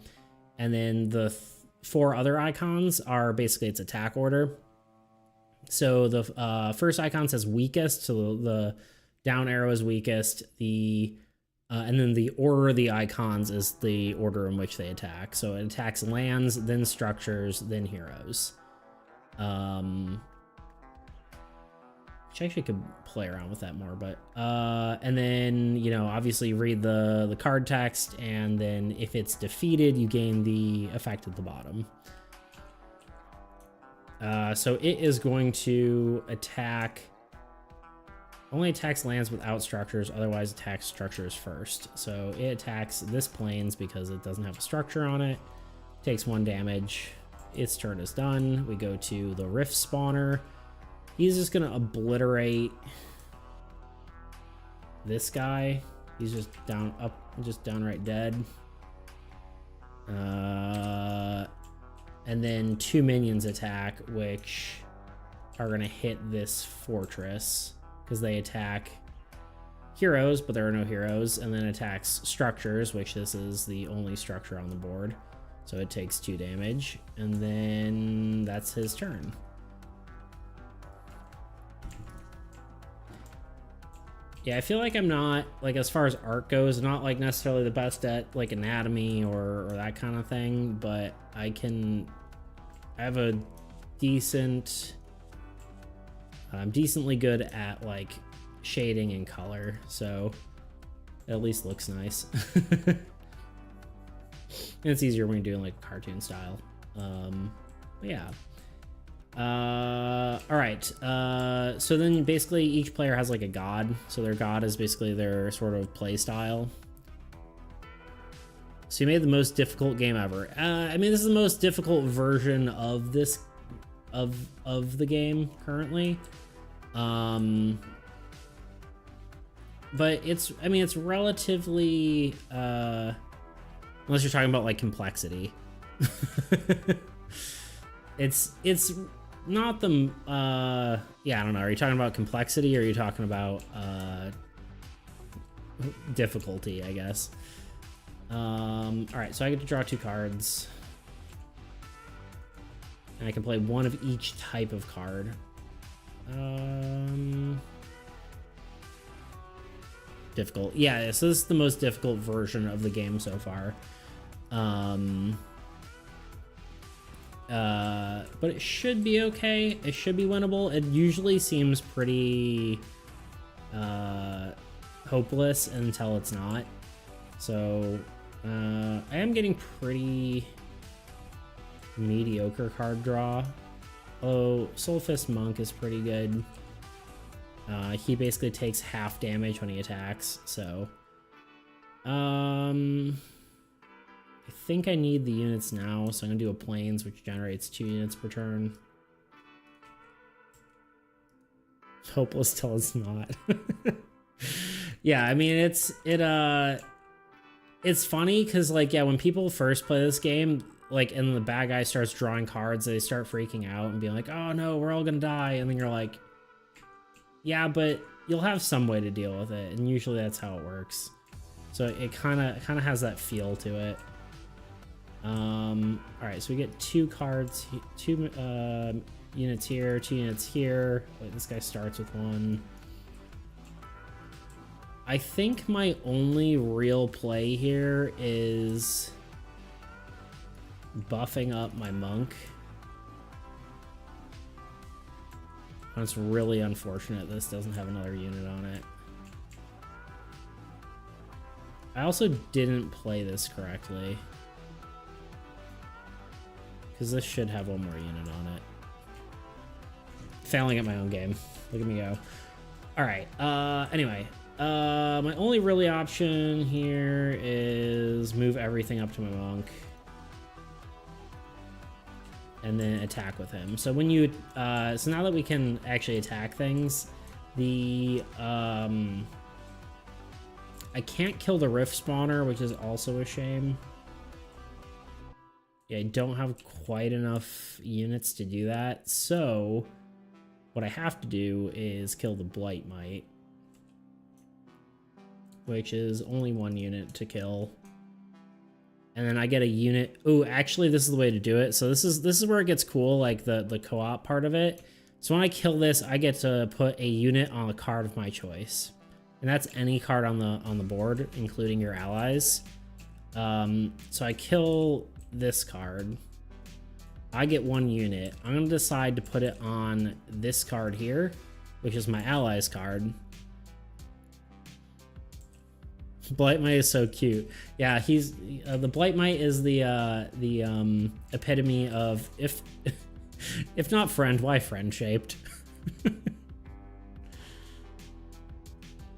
And then the 4 other icons are basically its attack order. So the first icon says weakest, so the down arrow is weakest. And then the order of the icons is the order in which they attack. So it attacks lands, then structures, then heroes. Which I actually could play around with that more, but and then, you know, obviously read the card text, and then if it's defeated, you gain the effect at the bottom. So it is going to attack, only attacks lands without structures, otherwise attacks structures first. So it attacks this plains because it doesn't have a structure on it. Takes 1 damage. Its turn is done. We go to the Rift spawner. He's just gonna obliterate this guy. He's just just downright dead. And then 2 minions attack, which are gonna hit this fortress because they attack heroes, but there are no heroes, and then attacks structures, which this is the only structure on the board. So it takes 2 damage, and then that's his turn. Yeah, I feel like I'm not, like, as far as art goes, not like necessarily the best at like anatomy or that kind of thing, but I have a decent, I'm decently good at like shading and color, so it at least looks nice. And it's easier when you're doing like cartoon style. But yeah. All right. So then basically each player has like a god. So their god is basically their sort of play style. So you made the most difficult game ever. I mean, this is the most difficult version of this, of the game currently. But it's, I mean, it's relatively, unless you're talking about like complexity. It's not the, yeah, I don't know. Are you talking about complexity or are you talking about, difficulty, I guess? All right, so I get to draw 2 cards. And I can play 1 of each type of card. Difficult. Yeah, so this is the most difficult version of the game so far. But it should be okay. It should be winnable. It usually seems pretty hopeless until it's not. So I am getting pretty mediocre card draw. Oh, Soulfist Monk is pretty good. He basically takes half damage when he attacks, so I think I need the units now, so I'm gonna do a plains, which generates 2 units per turn. Hopeless till it's not. Yeah, I mean, it's funny because, like, yeah, when people first play this game, like, and the bad guy starts drawing cards, they start freaking out and being like, oh no, we're all gonna die, and then you're like, yeah, but you'll have some way to deal with it, and usually that's how it works. So it kind of has that feel to it. All right, so we get 2 cards, 2 units here, 2 units here. Wait, this guy starts with 1. I think my only real play here is buffing up my monk. It's really unfortunate this doesn't have another unit on it. I also didn't play this correctly, because this should have one more unit on it. Failing at my own game. Look at me go. All right. Anyway, my only really option here is move everything up to my monk and then attack with him. So when you so now that we can actually attack things, the I can't kill the rift spawner, which is also a shame. Yeah, I don't have quite enough units to do that. So what I have to do is kill the blight mite, which is only one unit to kill. And then I get a unit. Oh, actually, this is the way to do it. So this is where it gets cool, like the co-op part of it. So when I kill this, I get to put a unit on a card of my choice, and that's any card on the board, including your allies. So I kill this card. I get one unit. I'm gonna decide to put it on this card here, which is my allies card. Blightmite is so cute. Yeah, he's the Blightmite is the epitome of if not friend, why friend shaped.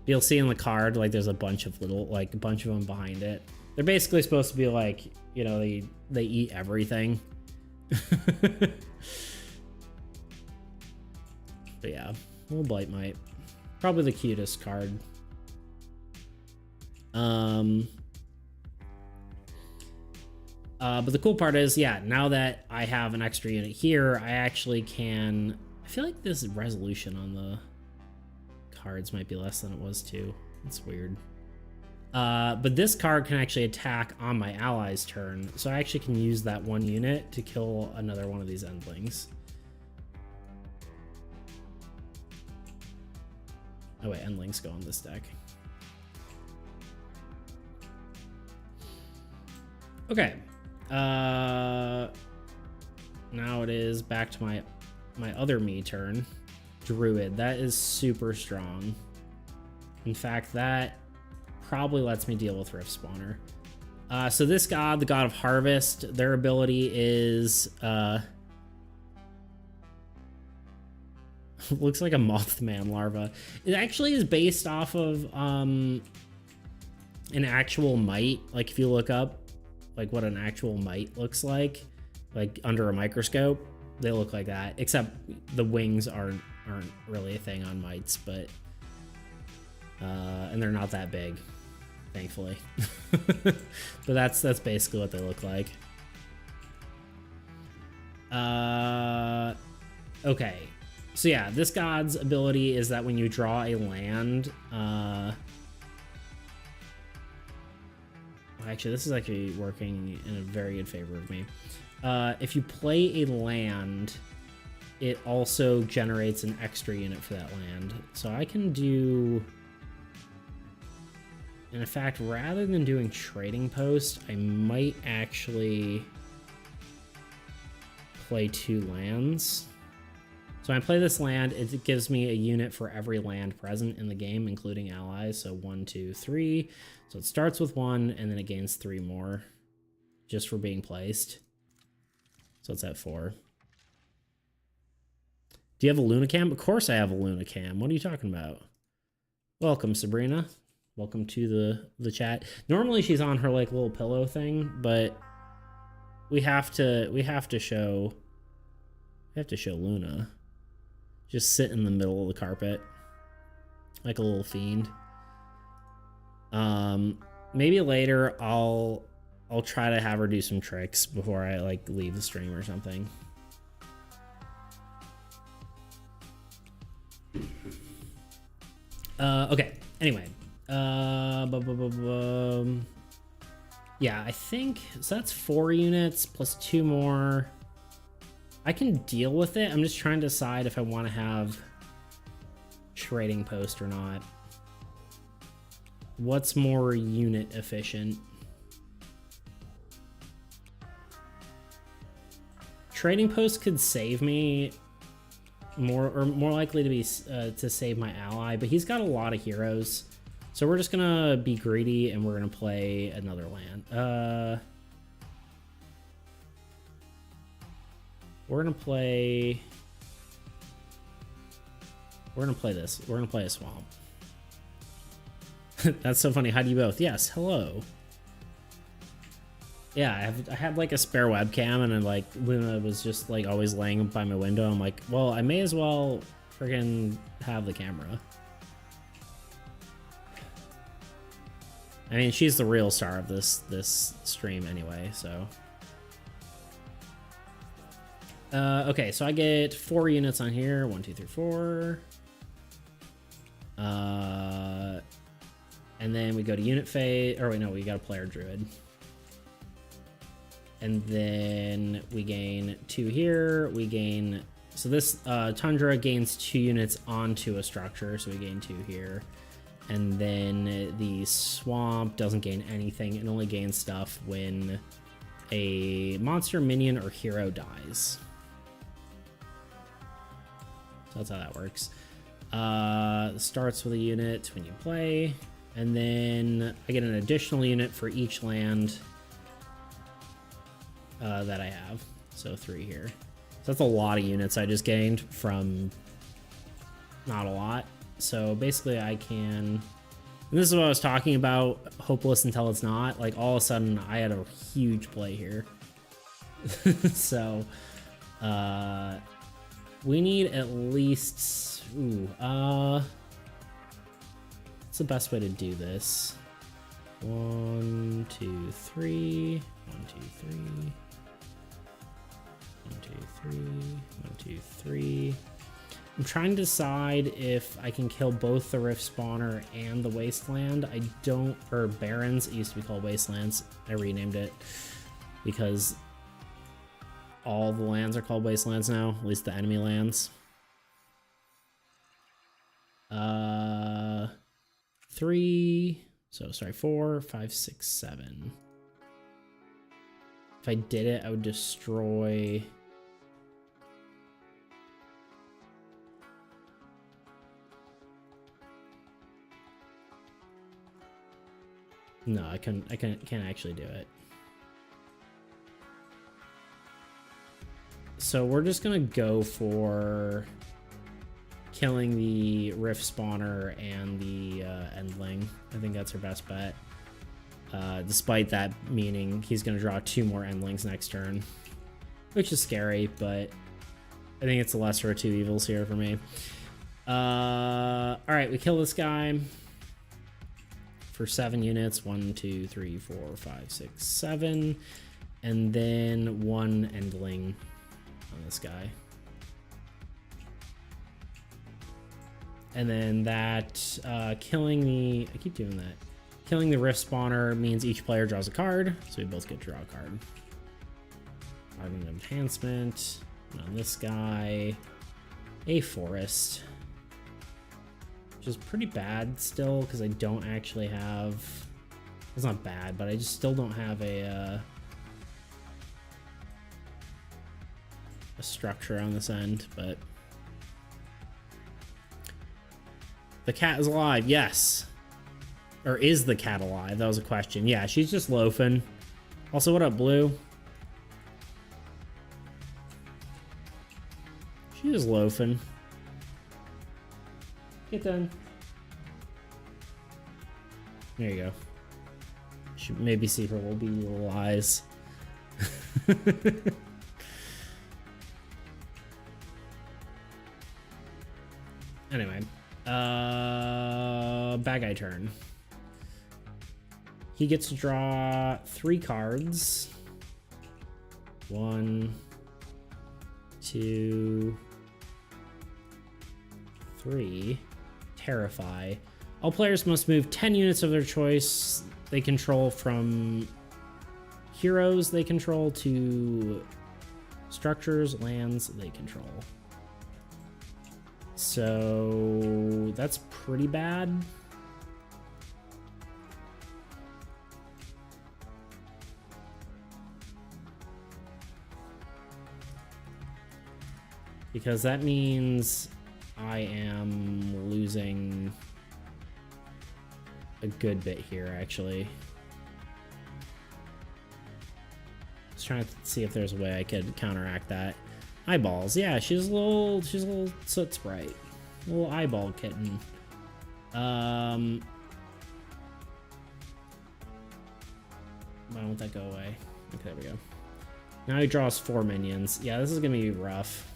You'll see in the card, like, there's a bunch of little, like, a bunch of them behind it. They're basically supposed to be like, you know, they eat everything. But yeah, little Blightmite, probably the cutest card. But the cool part is, yeah, now that I have an extra unit here, I actually can. I feel like this resolution on the cards might be less than it was too. It's weird. But this card can actually attack on my ally's turn, so I actually can use that one unit to kill another one of these endlings. Oh wait, endlings go on this deck. Okay. Now it is back to my other me turn. Druid. That is super strong. In fact, that probably lets me deal with Rift Spawner. So this god, the god of harvest, their ability is looks like a Mothman larva. It actually is based off of an actual mite. Like, if you look up like what an actual mite looks like under a microscope, they look like that, except the wings aren't really a thing on mites, but and they're not that big, thankfully. But that's basically what they look like. Okay, so yeah, this god's ability is that when you draw a land, actually, this is actually working in a very good favor of me. If you play a land, it also generates an extra unit for that land. So I can do... And in fact, rather than doing Trading Post, I might actually play 2 lands. So when I play this land, it gives me a unit for every land present in the game, including allies. So 1, 2, 3. So it starts with 1, and then it gains 3 more just for being placed. So it's at 4. Do you have a Lunacam? Of course I have a Lunacam. What are you talking about? Welcome, Sabrina. Welcome to the chat. Normally she's on her like little pillow thing, but we have to show Luna. Just sit in the middle of the carpet like a little fiend. Maybe later I'll try to have her do some tricks before I like leave the stream or something. Okay, anyway. Yeah, I think so. That's 4 units plus 2 more. I can deal with it. I'm just trying to decide if I want to have Trading Post or not. What's more unit efficient? Trading post could save me more likely to be to save my ally, but he's got a lot of heroes, so we're just gonna be greedy and we're gonna play another land. We're gonna play this. We're gonna play a swamp. That's so funny. How do you both? Yes. Hello. Yeah, I had like a spare webcam, and like when I was just like always laying by my window, I'm like, well, I may as well friggin' have the camera. I mean, she's the real star of this stream anyway, so. Okay, so I get 4 units on here. 1, 2, 3, 4. And then we go to unit phase. Or wait, no, we got a player druid. And then we gain 2 here. We gain, so this Tundra gains 2 units onto a structure, so we gain 2 here. And then the swamp doesn't gain anything. It only gains stuff when a monster, minion, or hero dies. So that's how that works. Starts with a unit when you play, and then I get an additional unit for each land that I have. So 3 here. So that's a lot of units I just gained from not a lot. So basically I can, and this is what I was talking about, hopeless until it's not. Like all of a sudden I had a huge play here. So we need at least, what's the best way to do this? 1, 2, 3, 1, 2, 3. 1, 2, 3, 1, 2, 3. I'm trying to decide if I can kill both the Rift Spawner and the Wasteland. I don't, or Barrens, it used to be called Wastelands. I renamed it because all the lands are called Wastelands now, at least the enemy lands. 3, so sorry, 4, 5, 6, 7. If I did it, I would destroy. No, I can't actually do it. So we're just gonna go for killing the Rift Spawner and the Endling. I think that's our best bet. Despite that meaning he's gonna draw 2 more Endlings next turn, which is scary, but I think it's the lesser of 2 evils here for me. All right, we kill this guy for 7 units. 1, 2, 3, 4, 5, 6, 7, and then 1 Endling on this guy. And then that killing the, I keep doing that. Killing the Rift Spawner means each player draws a card, so we both get to draw a card. Army Enhancement, and on this guy, a Forest. Which is pretty bad still, because I don't actually have, it's not bad, but I just still don't have a structure on this end, but the cat is alive, yes. Or is the cat alive? That was a question. Yeah, she's just loafing. Also, what up, Blue? She's just loafing. Get done. There you go. Should maybe see her little beady little eyes. Anyway, bad guy turn. He gets to draw 3 cards. 1, 2, 3. Terrify. All players must move 10 units of their choice they control from heroes they control to structures, lands they control. So that's pretty bad. because that means I am losing a good bit here, actually. Just trying to see if there's a way I could counteract that. Eyeballs, yeah, she's a little soot sprite. A little eyeball kitten. Why won't that go away? Okay, there we go. Now he draws 4 minions. Yeah, this is gonna be rough.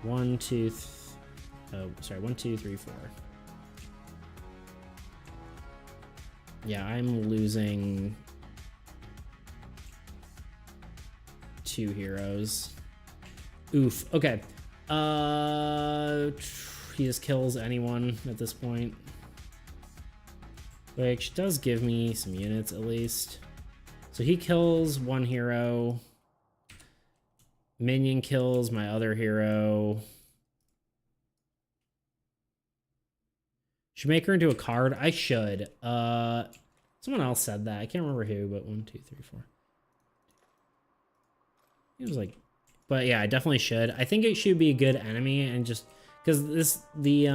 1, 2, 1, 2, 3, 4. Yeah, I'm losing 2 heroes. Oof. Okay. He just kills anyone at this point, which does give me some units at least. So he kills 1 hero. Minion kills my other hero. Should make her into a card. I should. Someone else said that. I can't remember who, but 1, 2, 3, 4. It was like, but yeah, I definitely should. I think it should be a good enemy, and just because the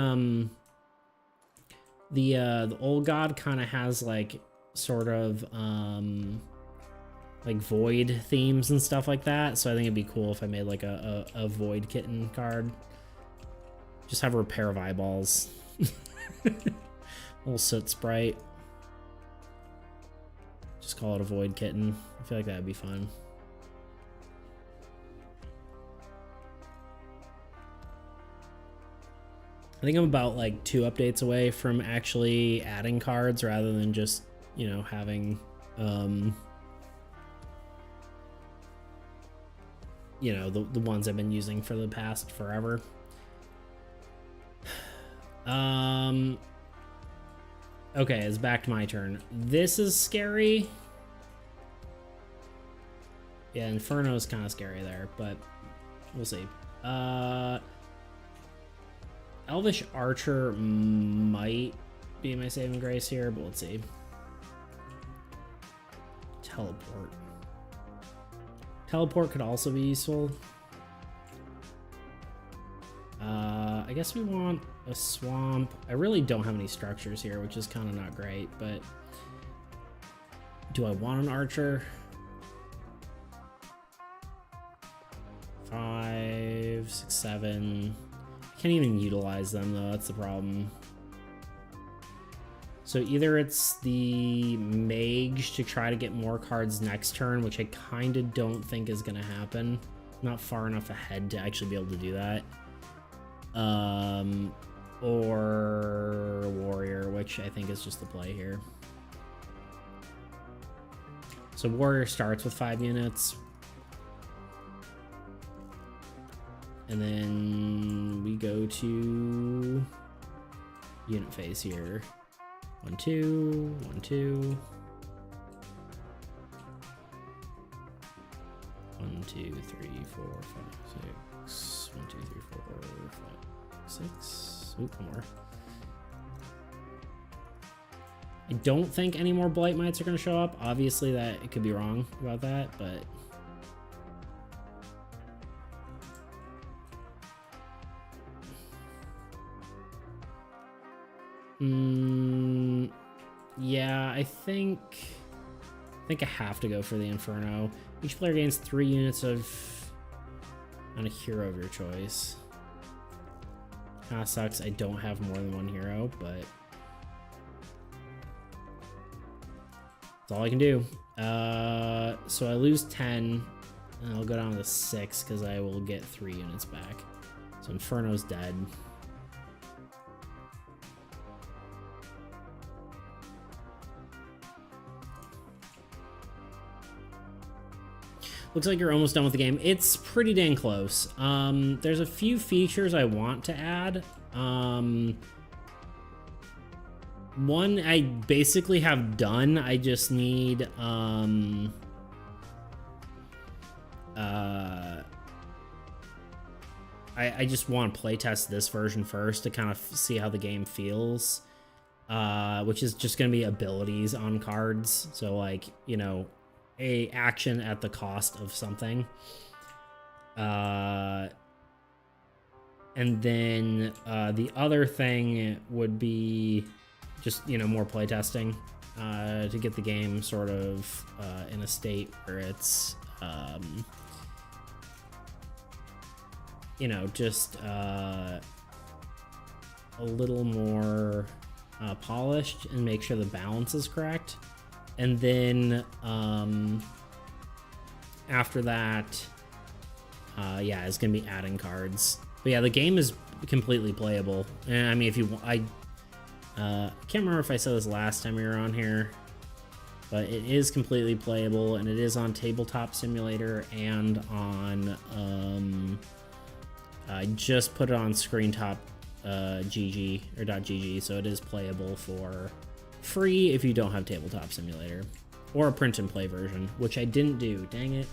old god kind of has like sort of like void themes and stuff like that. So I think it'd be cool if I made like a void kitten card. Just have a pair of eyeballs. Little soot sprite. Just call it a void kitten. I feel like that'd be fun. I think I'm about like 2 updates away from actually adding cards rather than just, you know, having you know, the ones I've been using for the past forever. Okay, it's back to my turn. This is scary. Yeah, Inferno's kind of scary there, but we'll see. Elvish Archer might be my saving grace here, but let's see. Teleport. Teleport could also be useful. I guess we want a swamp. I really don't have any structures here, which is kind of not great, but do I want an archer? 5, 6, 7. I can't even utilize them though, that's the problem. So either it's the mage to try to get more cards next turn, which I kind of don't think is going to happen. Not far enough ahead to actually be able to do that. Or warrior, which I think is just the play here. So warrior starts with 5 units. And then we go to unit phase here. 1, 2, 1, 2. 1, 2, 3, 4, 5, 6. 1, 2, 3, 4, 5, 6. Oop, more. I don't think any more Blight Mites are going to show up. Obviously, that it could be wrong about that, but yeah, I think I have to go for the Inferno. Each player gains 3 units on a hero of your choice. Kinda sucks I don't have more than 1 hero, but that's all I can do. So I lose 10, and I'll go down to 6 because I will get 3 units back. So Inferno's dead. Looks like you're almost done with the game. It's pretty dang close. There's a few features I want to add. One I basically have done. I just need I just want to playtest this version first to kind of see how the game feels. Which is just going to be abilities on cards. So like, you know, a action at the cost of something. And then the other thing would be just, more playtesting to get the game sort of in a state where it's, just a little more polished and make sure the balance is correct. And then after that, it's gonna be adding cards. But yeah, the game is completely playable. And I mean, if you, I can't remember if I said this last time we were on here, but it is completely playable, and it is on Tabletop Simulator and on, I just put it on Screentop GG or .gg, so it is playable for free if you don't have Tabletop Simulator or a print and play version, which I didn't do. Dang it.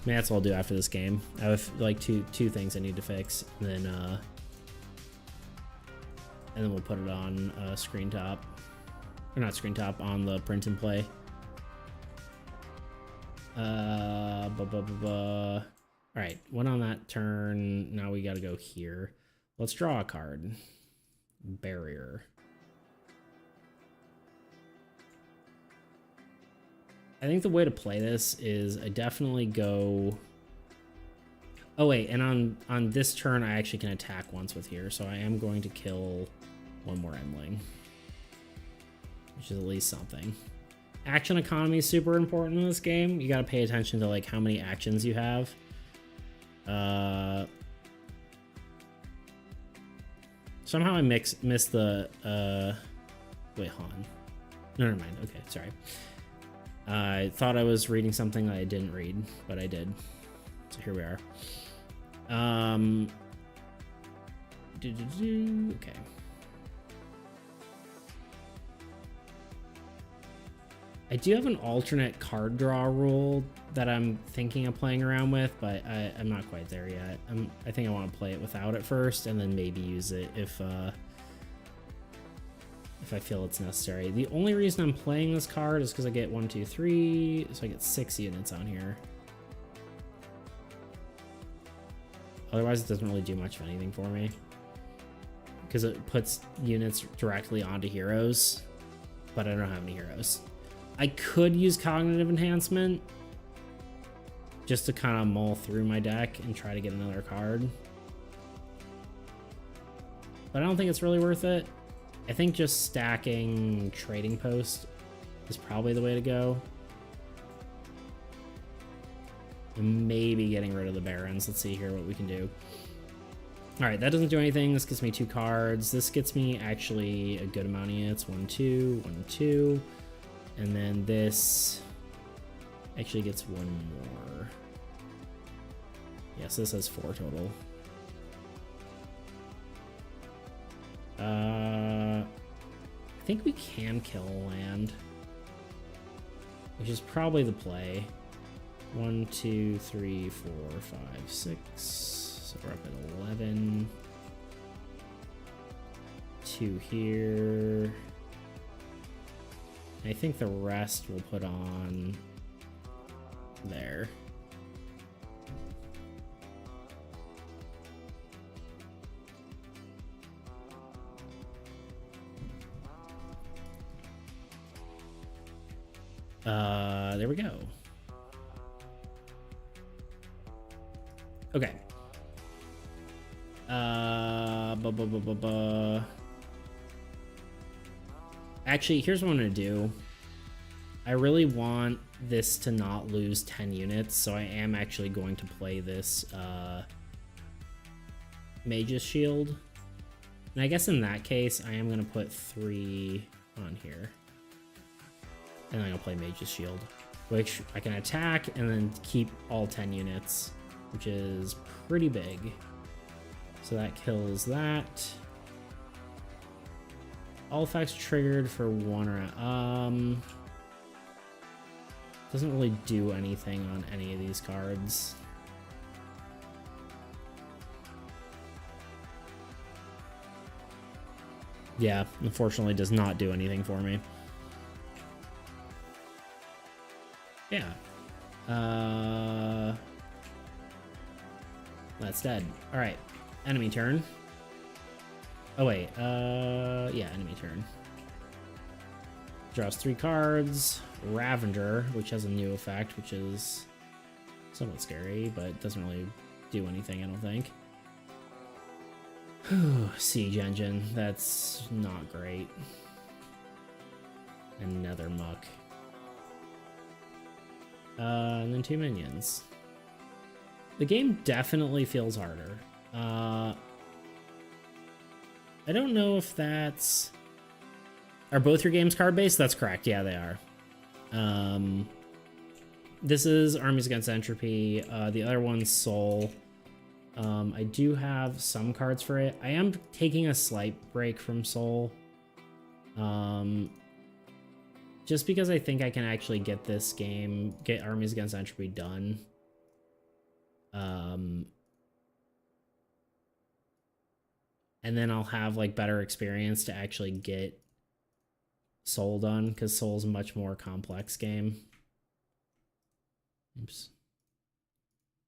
Maybe that's what I'll do after this game. I have like two things I need to fix, and then we'll put it on Screentop, or not Screentop, on the print and play. All right, one on that turn. Now we got to go here. Let's draw a card. Barrier. I think the way to play this is I definitely go... Oh wait, and on this turn I actually can attack once with here, so I am going to kill one more Endling, which is at least something. Action economy is super important in this game. You gotta pay attention to like how many actions you have. Somehow I missed the... Wait, hold on. No, never mind. Okay, sorry. I thought I was reading something that I didn't read, but I did. So here we are. Okay. I do have an alternate card draw rule that I'm thinking of playing around with, but I'm not quite there yet. I think I want to play it without it first, and then maybe use it if I feel it's necessary. The only reason I'm playing this card is because I get 1, 2, 3, so I get 6 units on here. Otherwise, it doesn't really do much of anything for me, because it puts units directly onto heroes, but I don't have any heroes. I could use cognitive enhancement just to kind of mull through my deck and try to get another card, but I don't think it's really worth it. I think just stacking Trading Post is probably the way to go. And maybe getting rid of the Barons. Let's see here what we can do. Alright, that doesn't do anything. This gets me 2 cards. This gets me actually a good amount of units. 1, 2, 1, 2. And then this actually gets 1 more. Yes, this has 4 total. I think we can kill land, which is probably the play. 1, 2, 3, 4, 5, 6. So we're up at 11. 2 here. I think the rest we'll put on there. There we go. Okay. Actually, here's what I'm gonna do. I really want this to not lose 10 units, so I am actually going to play this Mage's Shield. And I guess in that case, I am gonna put 3 on here. And I'm gonna play Mage's Shield, which I can attack and then keep all 10 units, which is pretty big. So that kills that. All effects triggered for 1 round. Doesn't really do anything on any of these cards. Yeah, unfortunately does not do anything for me. Yeah. That's dead. All right. Enemy turn. Oh wait, yeah, enemy turn. Draws 3 cards. Ravager, which has a new effect, which is somewhat scary, but doesn't really do anything, I don't think. Siege engine, that's not great. Another muck. And then 2 minions. The game definitely feels harder. I don't know if that's... Are both your games card-based? That's correct. Yeah, they are. This is Armies Against Entropy. The other one's Soul. I do have some cards for it. I am taking a slight break from Soul. Just because I think I can actually get this game, get Armies Against Entropy done. And then I'll have like better experience to actually get Soul done, because Soul's a much more complex game. Oops.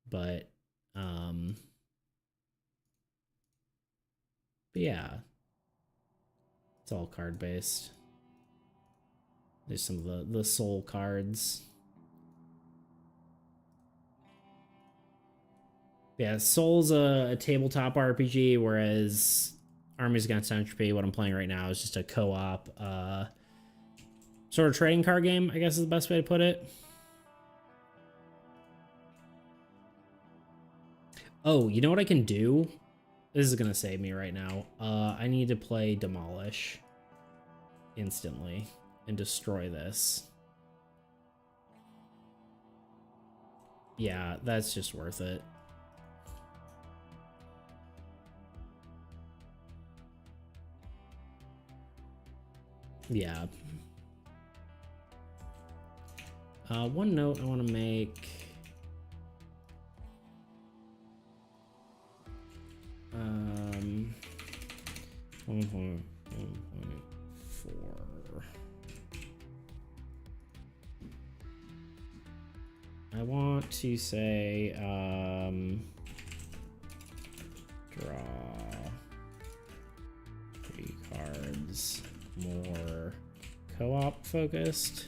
But yeah, it's all card based. There's some of the Soul cards. Yeah, Soul's a tabletop RPG, whereas Armies Against Entropy, what I'm playing right now, is just a co-op sort of trading card game, I guess is the best way to put it. Oh, you know what I can do? This is gonna save me right now. I need to play Demolish instantly and destroy this. Yeah, that's just worth it. Yeah. One note I want to make. 1.4. I want to say draw 3 cards, more co-op focused.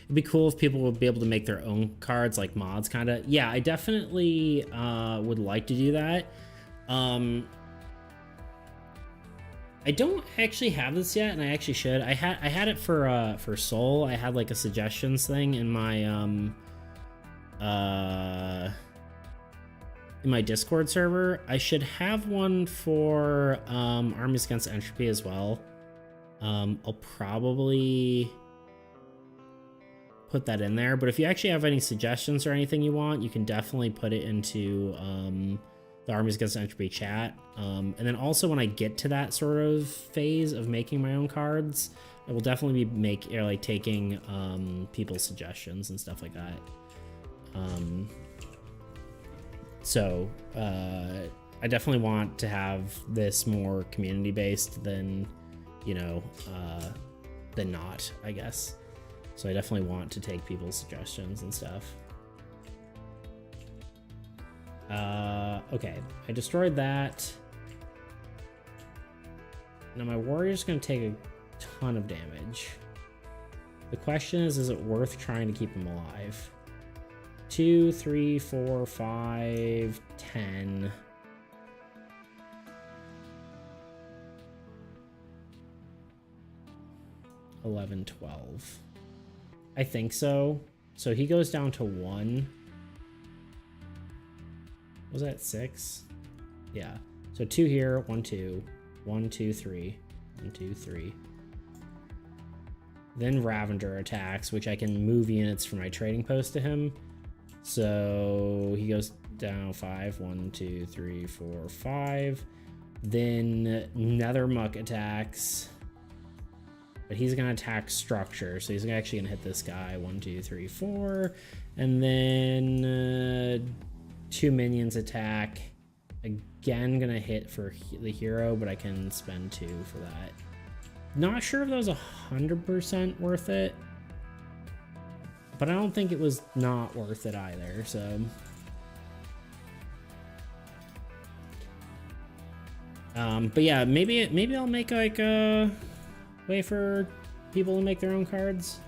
It'd be cool if people would be able to make their own cards, like mods, kind of. Yeah, I definitely would like to do that. I don't actually have this yet, and I actually should. I had it for Soul. I had like a suggestions thing in my Discord server. I should have one for Armies Against Entropy as well. I'll probably put that in there, but if you actually have any suggestions or anything you want, you can definitely put it into the Armies Against Entropy chat. And then also when I get to that sort of phase of making my own cards, I will definitely be taking people's suggestions and stuff like that. So I definitely want to have this more community based than, than not, I guess. So I definitely want to take people's suggestions and stuff. Okay, I destroyed that. Now my warrior's gonna take a ton of damage. The question is it worth trying to keep him alive? 2, 3, 4, 5, 10. $11, $12. I think so. So he goes down to 1. Was that 6? Yeah. So 2 here, 1, 2, 1, 2, 3, 1, 2, 3. Then Ravager attacks, which I can move units from my trading post to him. So he goes down 5, 1, 2, 3, 4, 5. Then Nethermuck attacks. But he's going to attack structure, so he's actually going to hit this guy. 1, 2, 3, 4. And then 2 minions attack. Again, going to hit for the hero, but I can spend 2 for that. Not sure if that was 100% worth it. but I don't think it was not worth it either, so. But yeah, maybe I'll make like a way for people to make their own cards.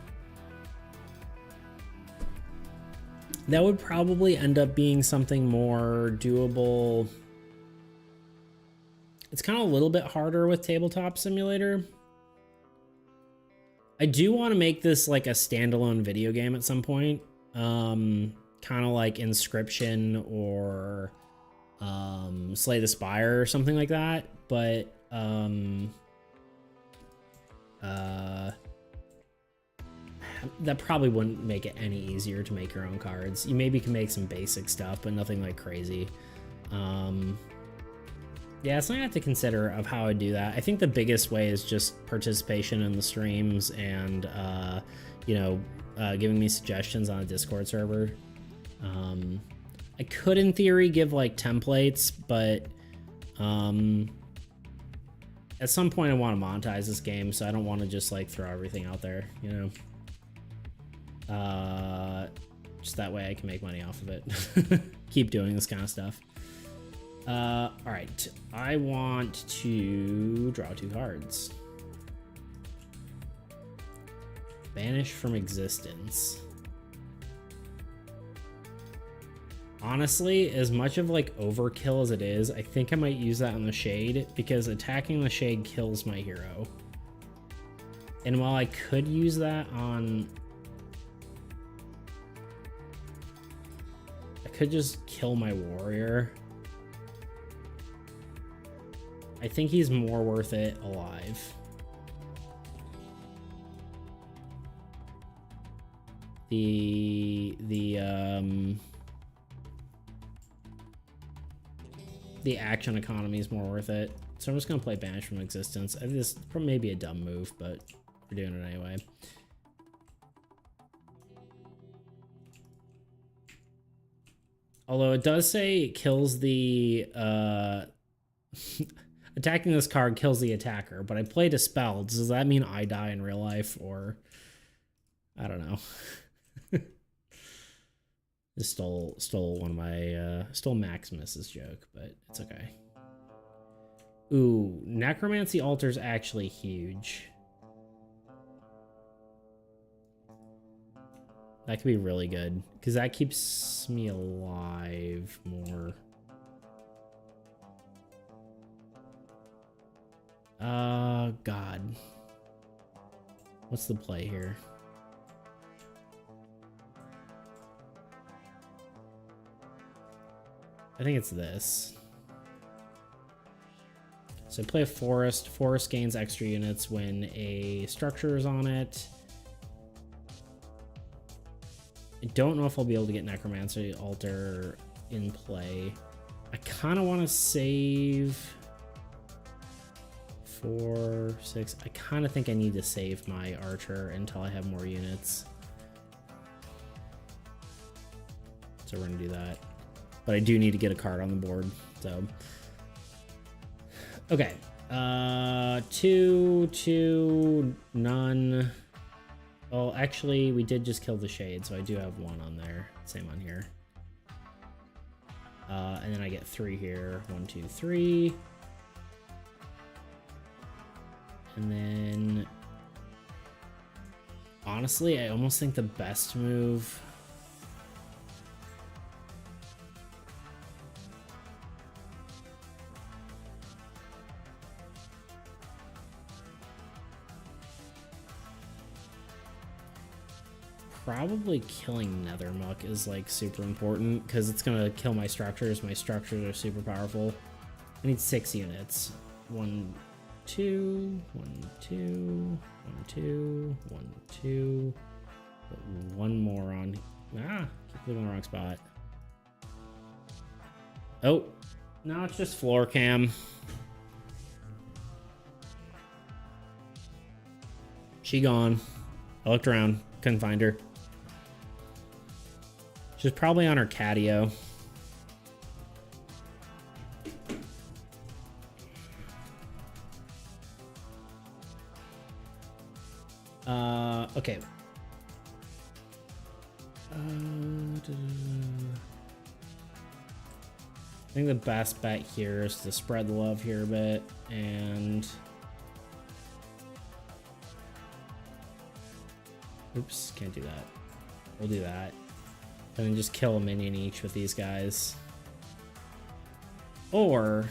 That would probably end up being something more doable. It's kind of a little bit harder with Tabletop Simulator. I do want to make this like a standalone video game at some point. Kind of like Inscription or Slay the Spire or something like that. But that probably wouldn't make it any easier to make your own cards. You maybe can make some basic stuff, but nothing like crazy. Yeah, something I have to consider of how I do that. I think the biggest way is just participation in the streams and, giving me suggestions on a Discord server. I could, in theory, give like templates, but at some point I want to monetize this game, so I don't want to just like throw everything out there, you know? Just that way I can make money off of it. Keep doing this kind of stuff. All right, I want to draw 2 cards. Banish from existence. Honestly, as much of like overkill as it is, I think I might use that on the Shade because attacking the Shade kills my hero. And while I could use that on... I could just kill my warrior. I think he's more worth it alive. The action economy is more worth it. So I'm just gonna play Banish from Existence. This may be a dumb move, but we're doing it anyway. Although it does say it kills the attacking this card kills the attacker, but I played a spell. Does that mean I die in real life, or I don't know? Just stole one of my stole Maximus's joke, but it's okay. Ooh, Necromancy Altar's actually huge. That could be really good because that keeps me alive more. God. What's the play here? I think it's this. So play a forest. Forest gains extra units when a structure is on it. I don't know if I'll be able to get Necromancy Altar in play. I kind of want to save 4, 6. I kind of think I need to save my archer until I have more units. So we're going to do that. But I do need to get a card on the board, so. Okay. 2, 2, none. Oh, actually, we did just kill the Shade, so I do have 1 on there. Same on here. And then I get 3 here. 1, 2, 3. And then, honestly, I almost think the best move... Probably killing Nethermuck is like super important because it's gonna kill my structures. My structures are super powerful. I need 6 units. 1, 2, 1, 2, 1, 2, 1, 2. Put 1 more on. Keep clicking the wrong spot. Oh, no, it's just floor cam. She gone. I looked around, couldn't find her. She's probably on her catio. Okay. I think the best bet here is to spread the love here a bit, and oops, can't do that. We'll do that. And then just kill a minion each with these guys. Or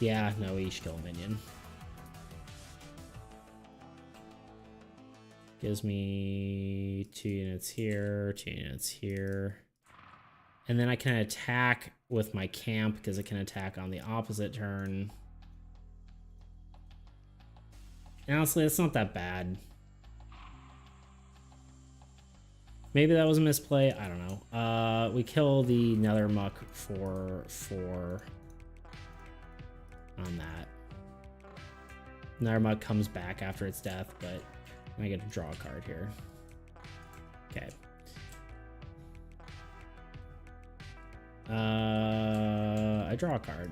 yeah, no, we each kill a minion. Gives me 2 units here, 2 units here. And then I can attack with my camp because it can attack on the opposite turn. And honestly, it's not that bad. Maybe that was a misplay. I don't know. We kill the Nether Muck for 4 on that. Nether Muck comes back after its death, but I get to draw a card here. Okay. I draw a card.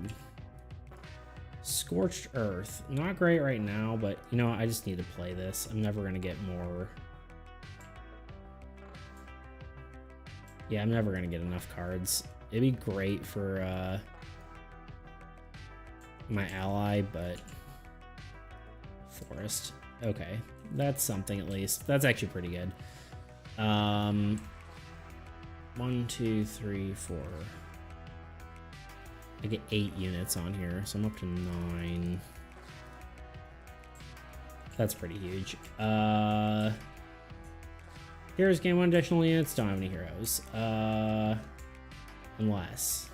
Scorched Earth. Not great right now, but you know, I just need to play this. I'm never gonna get more. Yeah, I'm never gonna get enough cards. It'd be great for my ally, but Forest. Okay, that's something at least. That's actually pretty good. 1, 2, 3, 4. I get 8 units on here, so I'm up to 9. That's pretty huge. Heroes gain 1 additional units. Don't have any heroes. Unless.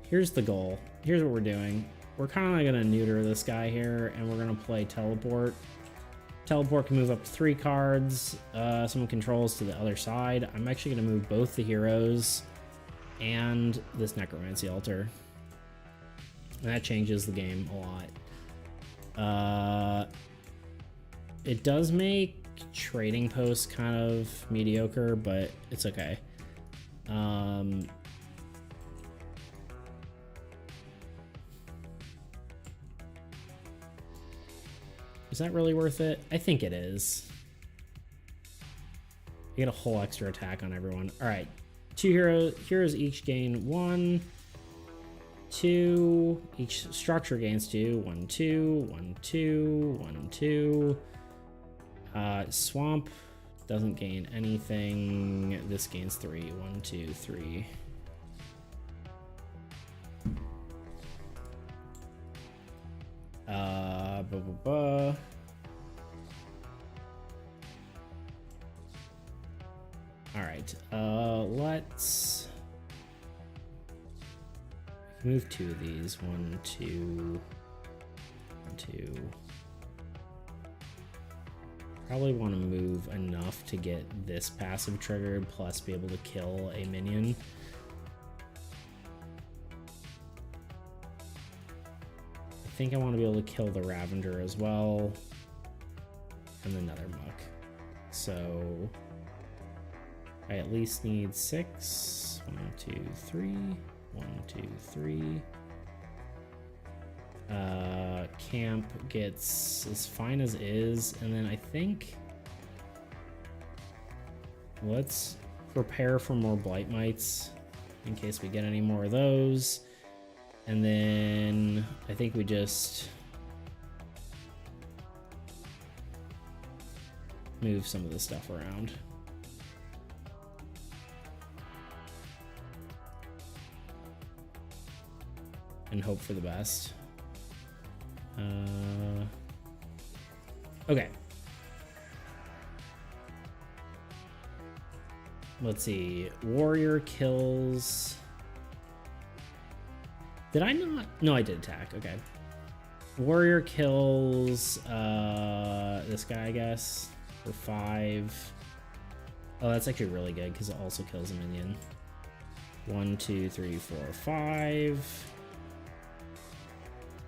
Here's the goal. Here's what we're doing. We're kind of gonna neuter this guy here, and we're gonna play Teleport. Teleport can move up to 3 cards. Someone controls to the other side. I'm actually gonna move both the heroes and this Necromancy Altar. And that changes the game a lot. It does make trading posts kind of mediocre, but it's okay. Is that really worth it? I think it is. You get a whole extra attack on everyone. All right, 2 heroes each gain 1, 2. Each structure gains 2. 1, 2, 1, 2, 1, 2. Swamp doesn't gain anything. This gains 3. 1, 2, 3. All right, let's move 2 of these. 1, 2, 1, 2. Probably want to move enough to get this passive triggered, plus be able to kill a minion. I think I want to be able to kill the Ravager as well, and the Nether Muck. So I at least need 6. 1, 2, 3. 1, 2, 3. Camp gets as fine as is, and then I think let's prepare for more Blight Mites in case we get any more of those. And then I think we just move some of the stuff around. And hope for the best. Okay. Let's see. Warrior kills. Did I not? No, I did attack. Okay. Warrior kills this guy, I guess, for 5. Oh, that's actually really good because it also kills a minion. 1, 2, 3, 4, 5.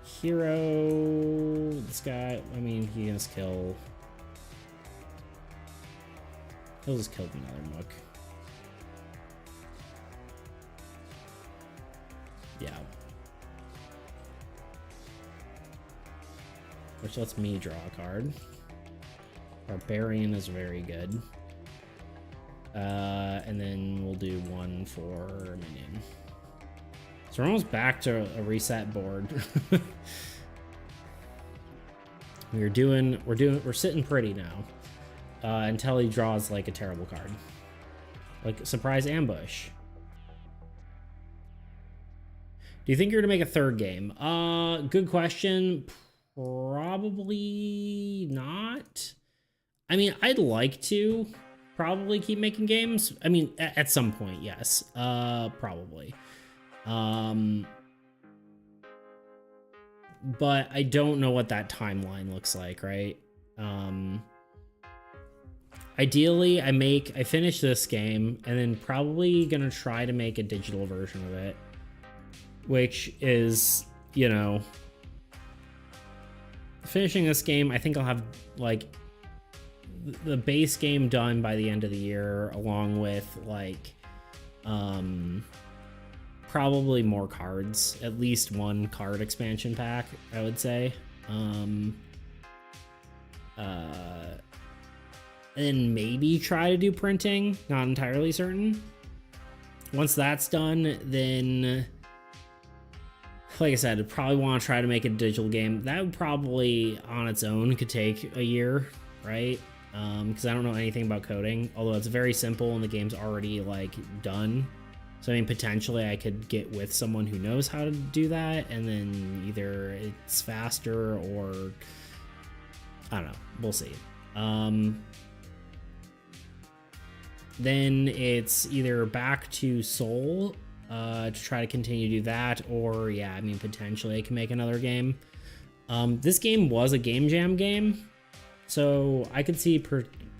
Hero. This guy, I mean, he has kill. He'll just kill another Mook. Yeah. Which lets me draw a card. Barbarian is very good. And then we'll do one for minion. So we're almost back to a reset board. We're sitting pretty now. Until he draws like a terrible card. Like surprise ambush. Do you think you're gonna make a third game? Good question. Probably not. I mean, I'd like to probably keep making games. I mean, at some point, yes. Probably. But I don't know what that timeline looks like, right? Ideally, I finish this game and then probably gonna try to make a digital version of it, which is, you know, finishing this game. I think I'll have like the base game done by the end of the year, along with like probably more cards, at least one card expansion pack, I would say. And maybe try to do printing, not entirely certain. Once that's done, then like I said, I'd probably want to try to make a digital game. That would probably on its own could take a year, right? Because I don't know anything about coding, although it's very simple and the game's already like done. So I mean, potentially I could get with someone who knows how to do that, and then either it's faster or I don't know. We'll see. Then it's either back to Soul to try to continue to do that, or yeah, I mean, potentially I can make another game. This game was a game jam game, so I could see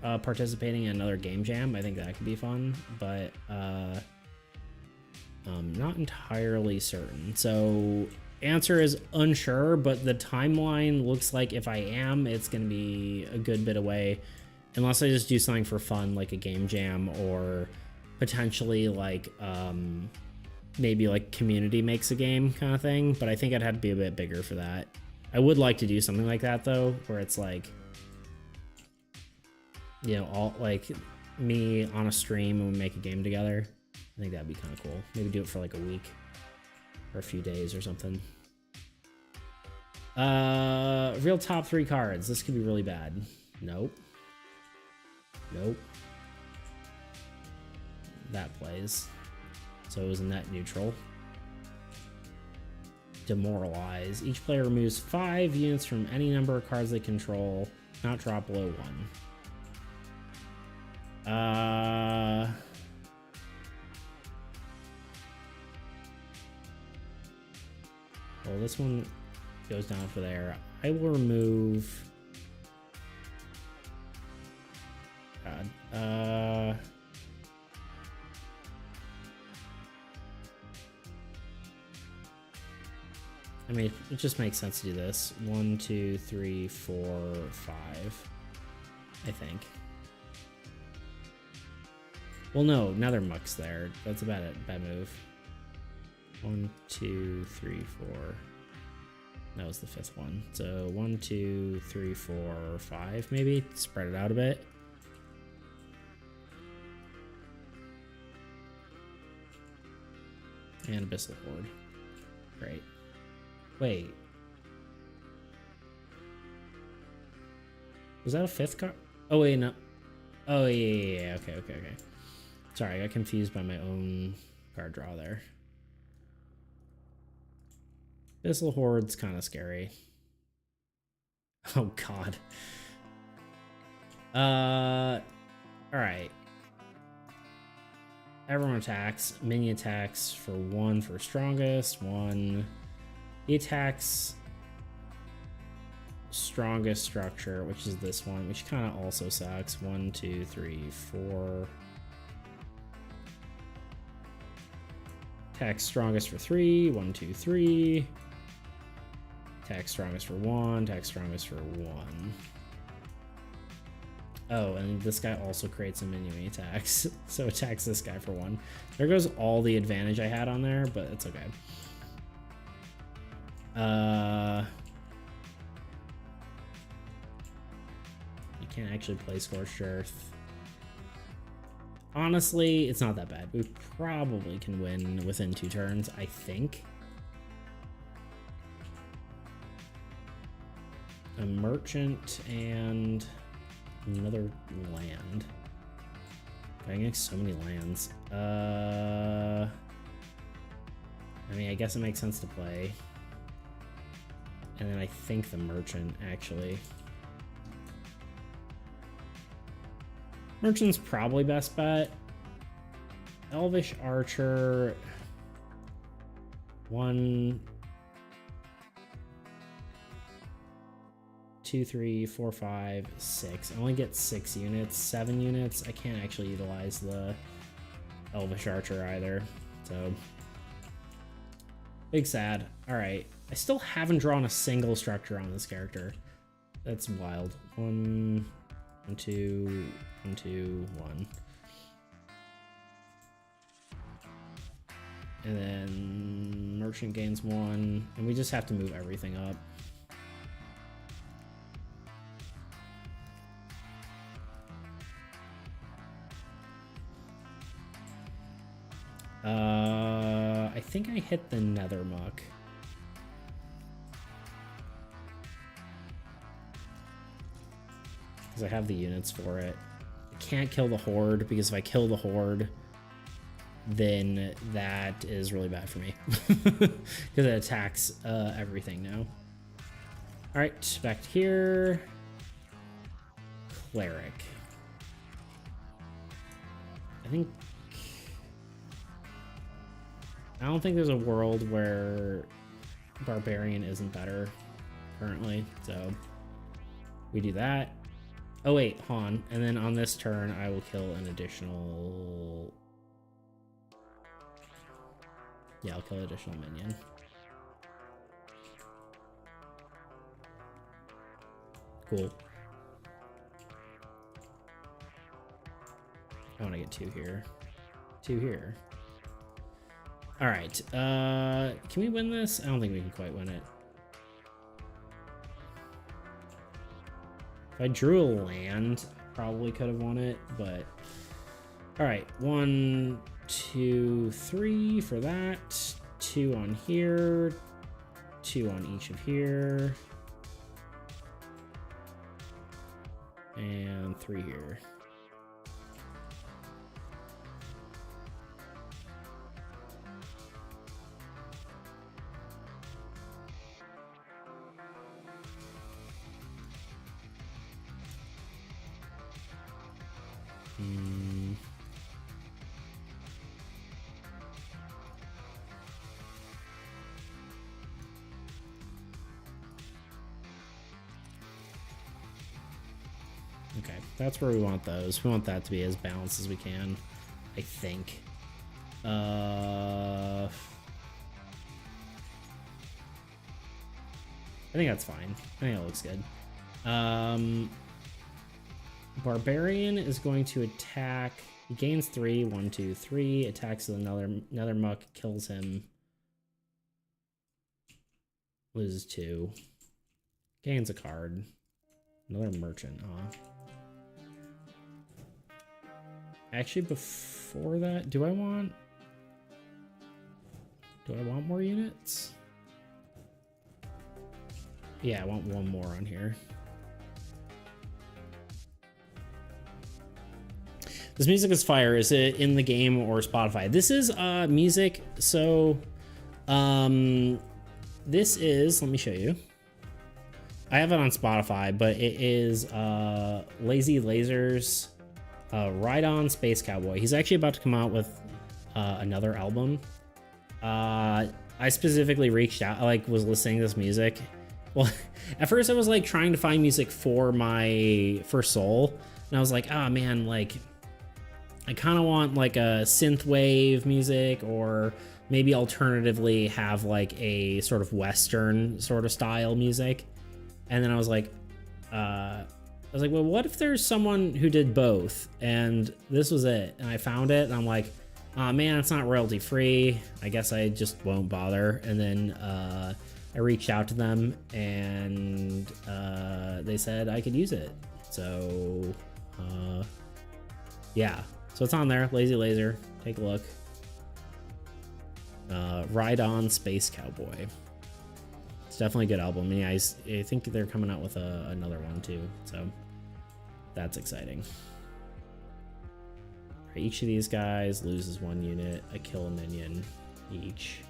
participating in another game jam. I think that could be fun, but not entirely certain. So answer is unsure, but the timeline looks like if I am, it's going to be a good bit away, unless I just do something for fun, like a game jam, or potentially like maybe like community makes a game kind of thing. But I think I'd have to be a bit bigger for that. I would like to do something like that though, where it's like, you know, all like me on a stream and we make a game together. I think that'd be kind of cool. Maybe do it for like a week or a few days or something. Real top 3 cards. This could be really bad. Nope. Nope. That plays. So it was a net neutral. Demoralize. Each player removes 5 units from any number of cards they control, not drop below 1. Well, this one goes down for there. I will remove... God. I mean, it just makes sense to do this. 1, 2, 3, 4, 5. I think. Well, no, another Muck's there. That's about it. Bad move. 1, 2, 3, 4. That was the 5th one. So 1, 2, 3, 4, 5, maybe. Spread it out a bit. And Abyssal Horde. Great. Wait. Was that a 5th card? Oh, wait, no. Oh, yeah. Okay. Sorry, I got confused by my own card draw there. Abyssal Horde's kind of scary. Oh, God. Alright. Everyone attacks. Minion attacks for 1 for strongest. 1. He attacks strongest structure, which is this one, which kind of also sucks. 1, 2, 3, 4. Attacks strongest for 3. 1, 2, 3. Attack strongest for 1, attack strongest for 1. Oh, and this guy also creates some enemy attacks. So attacks this guy for 1. There goes all the advantage I had on there, but it's okay. You can't actually play Scorched Earth. Honestly, it's not that bad. We probably can win within 2 turns, I think. A merchant and another land. I get so many lands. I mean, I guess it makes sense to play. And then I think the merchant, actually. Merchant's probably best bet. Elvish Archer. 1, 2, 3, 4, 5, 6. I only get 6 units, 7 units. I can't actually utilize the Elvish Archer either. So, big sad. All right. I still haven't drawn a single structure on this character. That's wild. 1, 2, 1, 2, 1. And then merchant gains 1, and we just have to move everything up. I think I hit the Nether Muck. Because I have the units for it. I can't kill the Horde, because if I kill the Horde, then that is really bad for me. Because it attacks everything now. Alright, back here. Cleric. I don't think there's a world where Barbarian isn't better currently, so we do that. Oh wait, Han, and then on this turn I will kill an additional... Yeah, I'll kill an additional minion. Cool. I want to get 2 here. 2 here. Alright, can we win this? I don't think we can quite win it. If I drew a land, I probably could have won it, but... Alright, 1, 2, 3 for that. 2 on here. 2 on each of here. And 3 here. Okay, that's where we want those. We want that to be as balanced as we can, I think. I think that's fine. I think it looks good. Barbarian is going to attack. He gains 3. 1, 2, 3. Attacks with another muck. Kills him. Loses 2. Gains a card. Another merchant, huh? Actually, before that, do I want more units? Yeah, I want 1 more on here. This music is fire. Is it in the game or Spotify? This is music. So this is, let me show you. I have it on Spotify, but it is Lazy Lasers Ride On Space Cowboy. He's actually about to come out with another album. I specifically reached out, I was listening to this music. Well, at first I was trying to find music for Soul, and I was like, ah, man, I kind of want like a synthwave music, or maybe alternatively have like a sort of Western sort of style music. And then I was like, well, what if there's someone who did both? And this was it. And I found it, and I'm like, oh man, it's not royalty free. I guess I just won't bother. And then I reached out to them, and they said I could use it. So yeah, so it's on there. Lazy Laser, take a look. Ride On Space Cowboy. It's definitely a good album. I mean, I think they're coming out with another one too, so that's exciting. Each of these guys loses 1 unit. I kill a minion each.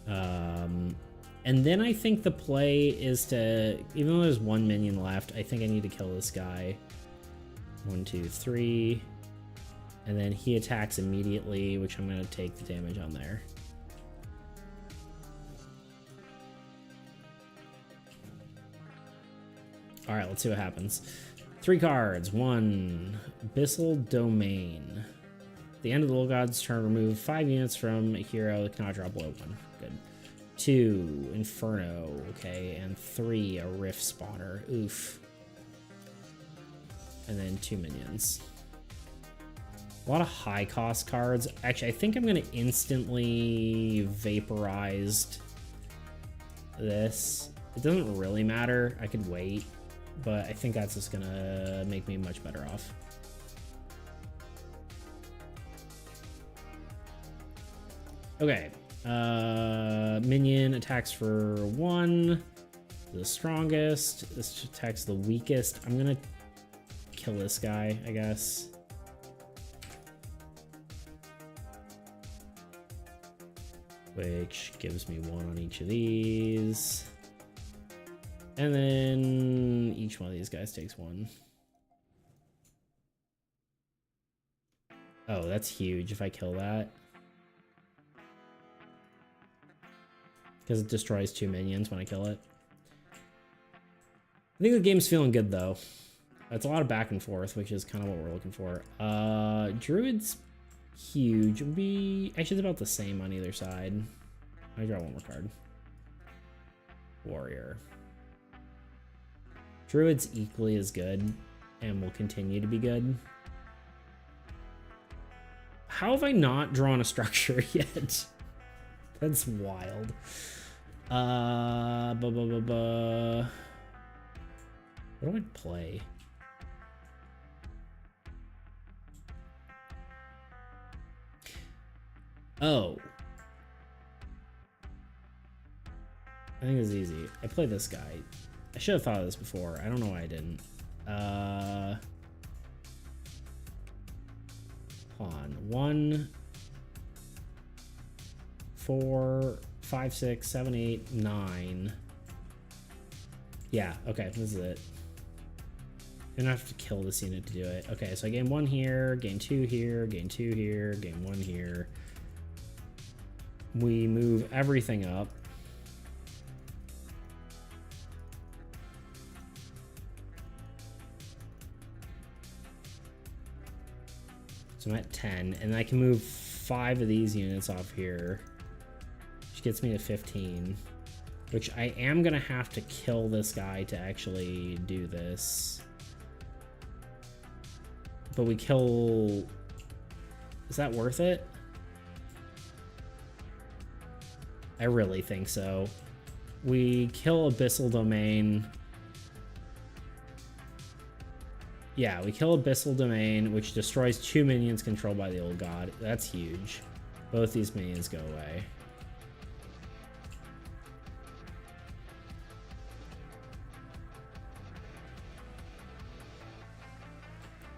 And then I think the play is to, even though there's 1 minion left, I think I need to kill this guy. 1, 2, 3. And then he attacks immediately, which I'm going to take the damage on there. All right, let's see what happens. 3 cards. 1, Abyssal Domain. At the end of the Little God's turn, remove 5 units from a hero that cannot drop below 1. Good. 2, Inferno. Okay, and 3, a Rift Spawner. Oof. And then 2 minions. A lot of high cost cards. Actually, I think I'm going to instantly vaporize this. It doesn't really matter. I could wait, but I think that's just going to make me much better off. Okay. Minion attacks for 1. The strongest. This attacks the weakest. I'm going to kill this guy, I guess. Which gives me 1 on each of these. And then each one of these guys takes 1. Oh, that's huge if I kill that. Because it destroys 2 minions when I kill it. I think the game's feeling good, though. It's a lot of back and forth, which is kind of what we're looking for. Druid's huge. It would be actually it's about the same on either side. I draw 1 more card. Warrior. Druid's equally as good and will continue to be good. How have I not drawn a structure yet? That's wild. What do I play? Oh. I think it's easy. I play this guy. I should have thought of this before. I don't know why I didn't. Hold on. 1, 4, 5, 6, 7, 8, 9. Yeah, okay, this is it. I'm gonna have to kill this unit to do it. Okay, so I gain 1 here, gain 2 here, gain 2 here, gain 1 here. We move everything up. So I'm at 10, and I can move 5 of these units off here, which gets me to 15, which I am gonna have to kill this guy to actually do this. But we kill... Is that worth it? I really think so. We kill Abyssal Domain. Yeah, we kill Abyssal Domain, which destroys 2 minions controlled by the Old God. That's huge. Both these minions go away.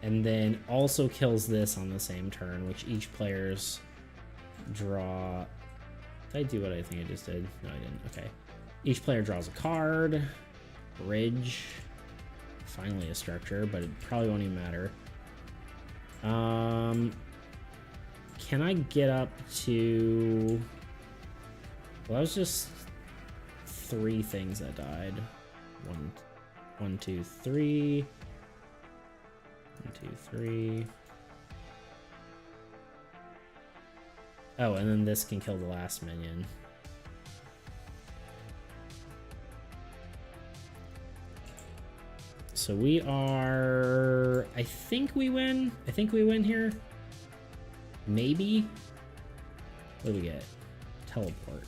And then also kills this on the same turn, which each player's draw... Did I do what I think I just did? No, I didn't. Okay. Each player draws a card. Bridge. Finally a structure, but it probably won't even matter. Can I get up to... Well, that was just 3 things that died. 1, 2, 3. 1, 2, 3. Oh, and then this can kill the last minion. So we are... I think we win. I think we win here. Maybe. What do we get? Teleport.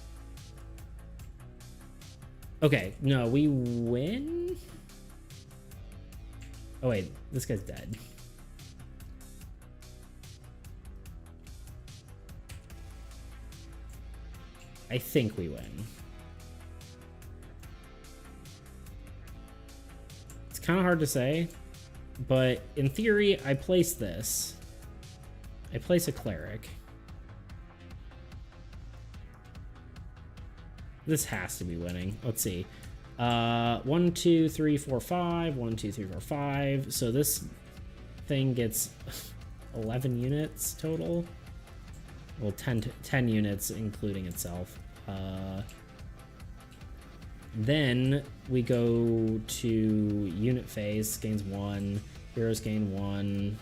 Okay, no, we win? Oh wait, this guy's dead. I think we win. It's kind of hard to say, but in theory, I place this. I place a cleric. This has to be winning. Let's see. 1, 2, 3, 4, 5. 1, 2, 3, 4, 5. So this thing gets 11 units total. Well, 10 units, including itself. Then we go to unit phase. Gains 1. Heroes gain 1.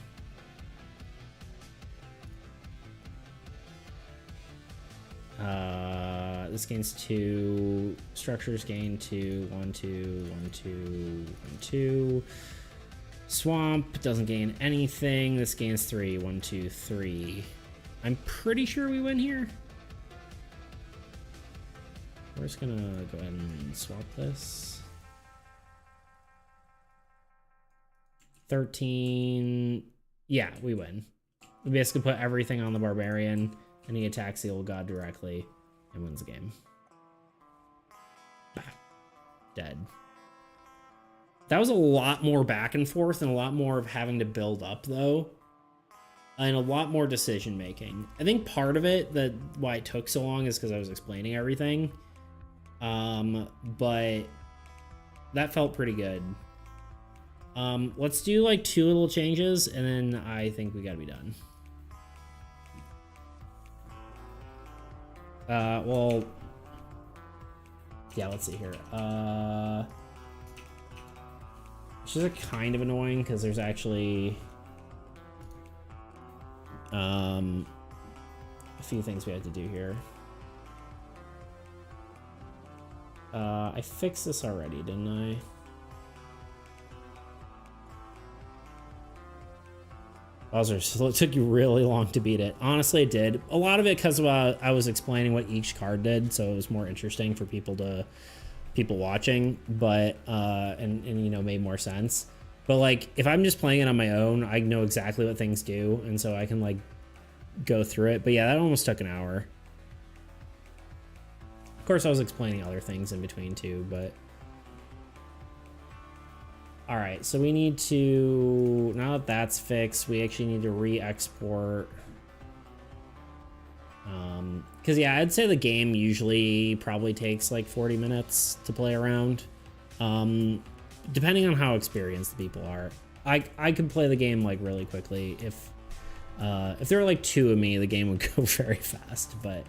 This gains 2. Structures gain 2. 1, 2, 1, 2, 1, 2. Swamp doesn't gain anything. This gains 3. 1, 2, 3. I'm pretty sure we win here. We're just gonna go ahead and swap this. 13. Yeah, we win. We basically put everything on the barbarian, and he attacks the old god directly and wins the game. Bah. Dead. That was a lot more back and forth and a lot more of having to build up, though. And a lot more decision making. I think part of it, that why it took so long, is because I was explaining everything. But that felt pretty good. Let's do like 2 little changes, and then I think we gotta be done. Well, yeah, let's see here. Which is kind of annoying because there's actually a few things we have to do here. I fixed this already, didn't I? Bowser, so it took you really long to beat it. Honestly, it did. A lot of it because I was explaining what each card did, so it was more interesting for people watching, but and you know, made more sense. But like, if I'm just playing it on my own, I know exactly what things do, and so I can like go through it. But yeah, that almost took an hour. Of course, I was explaining other things in between too, but... Alright, so we need to... Now that that's fixed, we actually need to re-export. Because, yeah, I'd say the game usually probably takes like 40 minutes to play around. Depending on how experienced the people are. I could play the game like really quickly. If there were like 2 of me, the game would go very fast, but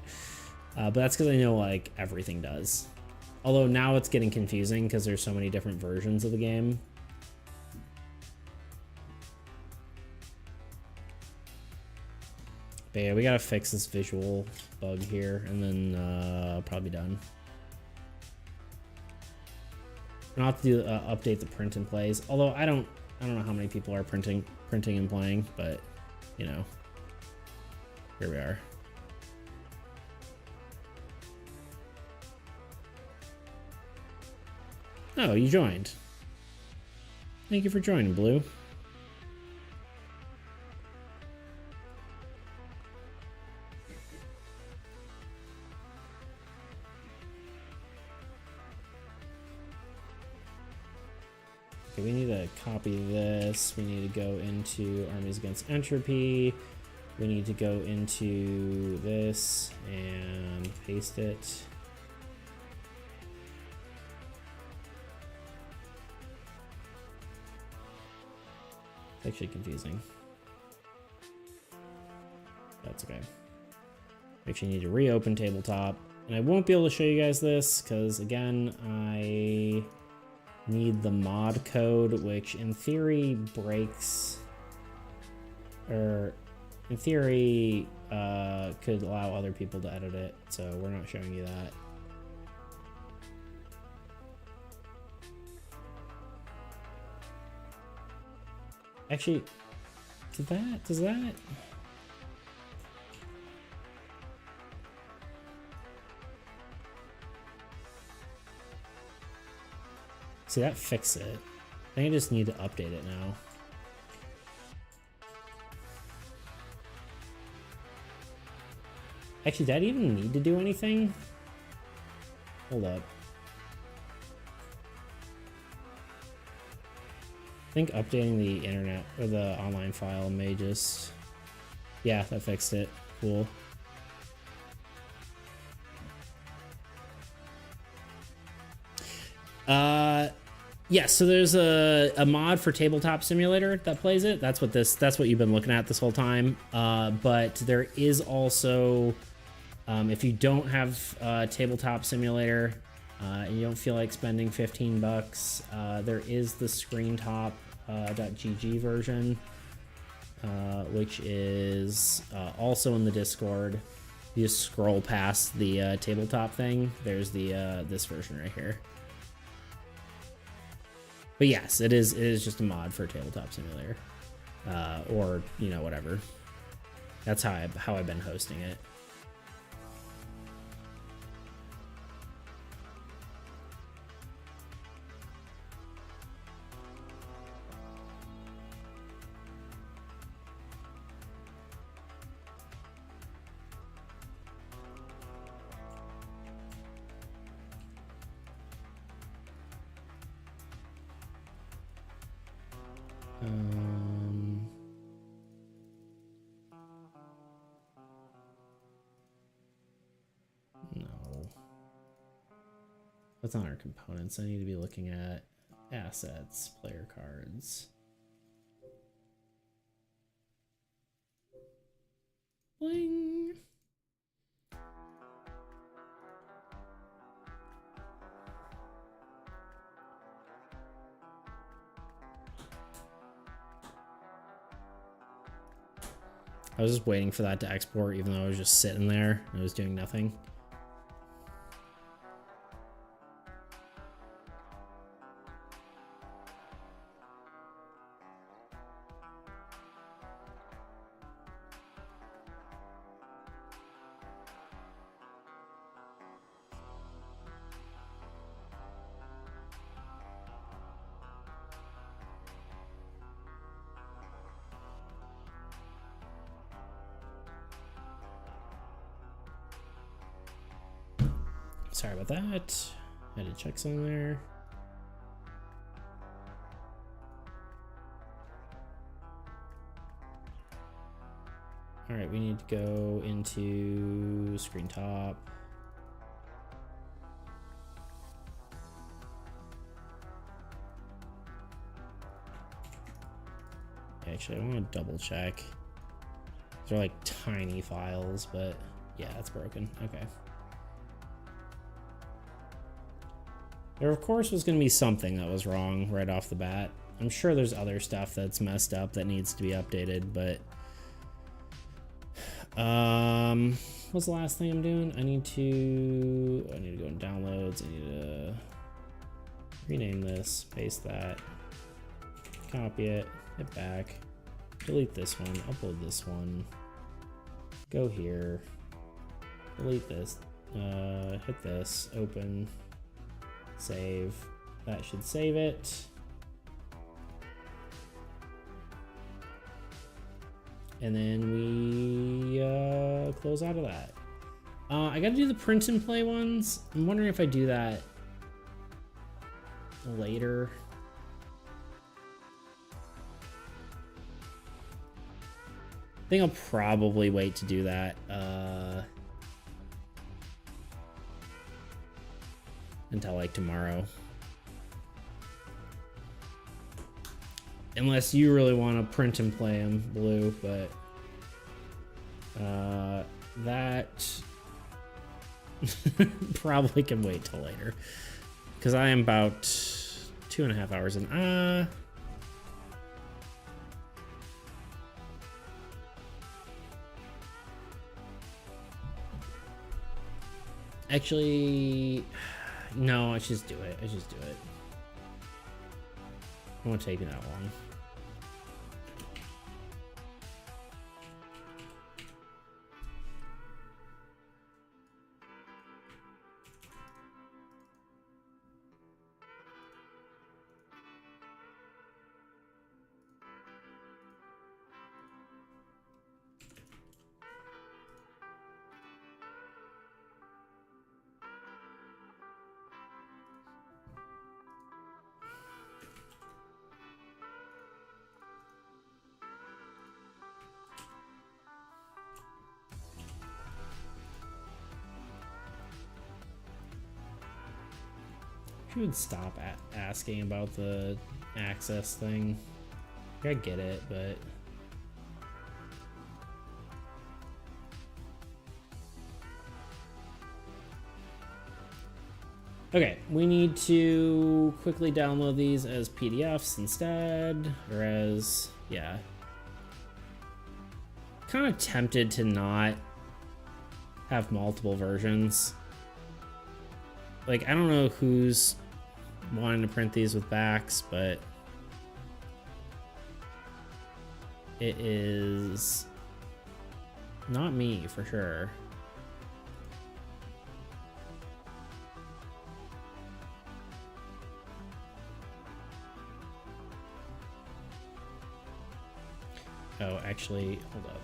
that's because I know like everything does. Although now it's getting confusing because there's so many different versions of the game. But yeah, we gotta fix this visual bug here, and then probably done. And I'll have to do update the print and plays. Although I don't know how many people are printing and playing, but you know, here we are. Oh, you joined. Thank you for joining, Blue. Okay, we need to copy this. We need to go into Armies against Entropy. We need to go into this and paste it. Actually confusing. That's okay. We actually need to reopen tabletop, and I won't be able to show you guys this because again I need the mod code, which in theory breaks or in theory, could allow other people to edit it, so we're not showing you that. Actually, does that? See, that fixed it. I think I just need to update it now. Actually, did that even need to do anything? Hold up. I think updating the internet or the online file may just... Yeah, that fixed it. Cool. Yeah, so there's a mod for Tabletop Simulator that plays it. That's what you've been looking at this whole time. But there is also, if you don't have Tabletop Simulator and you don't feel like spending $15, there is the screentop.gg version, which is also in the Discord. You just scroll past the tabletop thing. There's the this version right here. But yes, it is just a mod for Tabletop Simulator, or you know, whatever. That's how I've been hosting it. No. That's not our components. I need to be looking at assets, player cards. Bling. I was just waiting for that to export, even though I was just sitting there and I was doing nothing. Sorry about that. Had to check something there. All right, we need to go into screen top. Actually, I want to double check. They're like tiny files, but yeah, it's broken. Okay. There, of course, was going to be something that was wrong right off the bat. I'm sure there's other stuff that's messed up that needs to be updated, but... what's the last thing I'm doing? I need to go in downloads. I need to rename this, paste that, copy it, hit back, delete this one, upload this one, go here, delete this, hit this, open, save. That should save it. And then we close out of that. I gotta do the print and play ones. I'm wondering if I do that later. I think I'll probably wait to do that until like tomorrow. Unless you really want to print and play them, Blue, but that probably can wait till later. Because I am about 2.5 hours in. Actually, no, I just do it. It won't take me that long. You would stop asking about the access thing. I get it, but okay, we need to quickly download these as PDFs instead, or as, yeah. Kind of tempted to not have multiple versions. Like, I don't know who's wanting to print these with backs, but it is not me for sure. Oh, actually, hold up.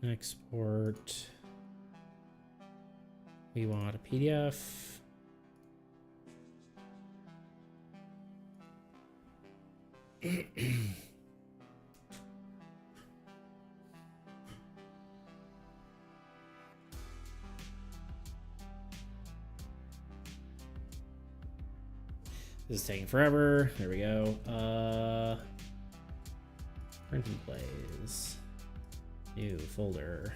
Export. We want a PDF. This is taking forever. There we go. Print and plays. New folder.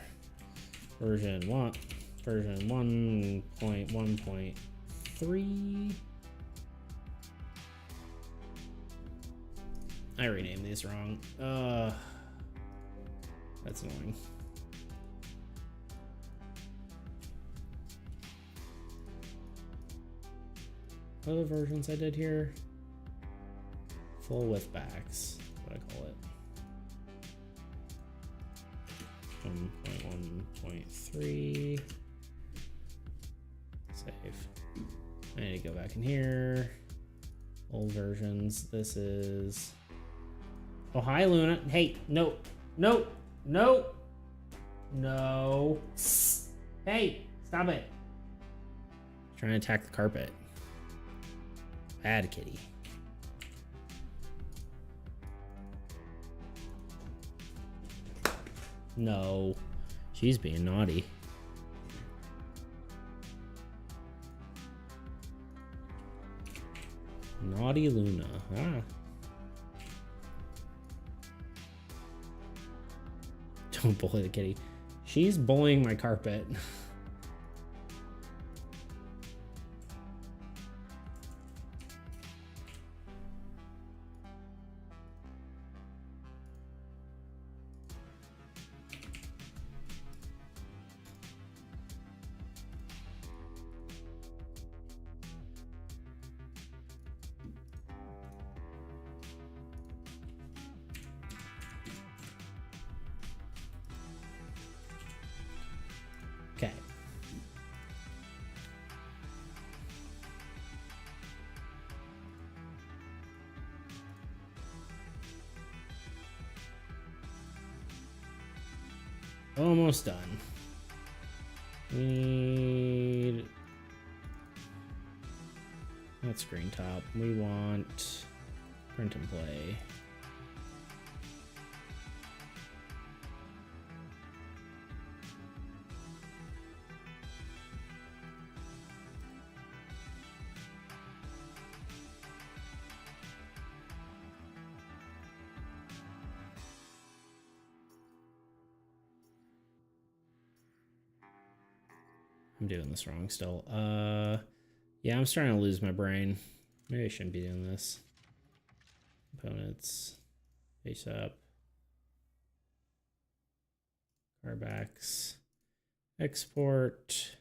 Version 1.1.3. I renamed these wrong. That's annoying. What are the versions I did here? Full width backs, what I call it. 1.1.3. Save. I need to go back in here. Old versions. This is. Oh, hi, Luna. Hey, no, no, no, no. Hey, stop it. Trying to attack the carpet. Bad kitty. No, she's being naughty. Naughty Luna. Ah. Don't bully the kitty. She's bullying my carpet. Okay. Almost done. We need that screen top. We want print and play. I'm doing this wrong still. Yeah, I'm starting to lose my brain. Maybe I shouldn't be doing this. Components. Face up. Carbacks. Export.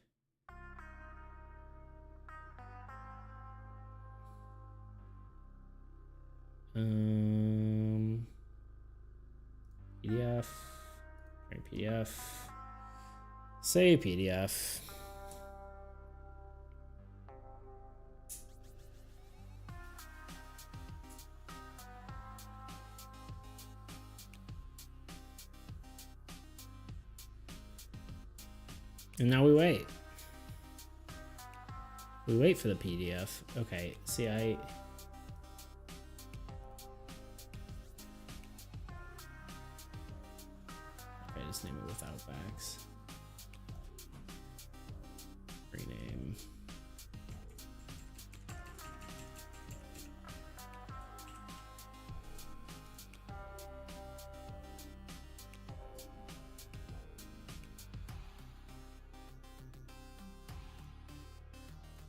PDF. Try PDF. Save PDF. And now we wait. We wait for the PDF. Okay, see, okay, just name it without backs. Rename.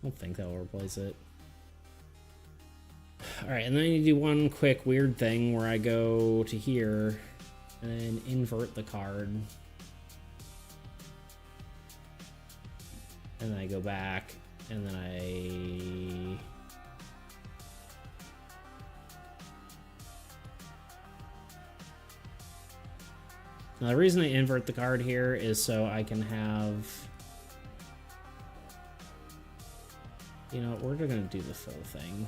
I don't think that will replace it. All right, and then I need to do one quick weird thing where I go to here and then invert the card. And then I go back and then Now the reason I invert the card here is so I can have, you know, we're gonna do the full thing.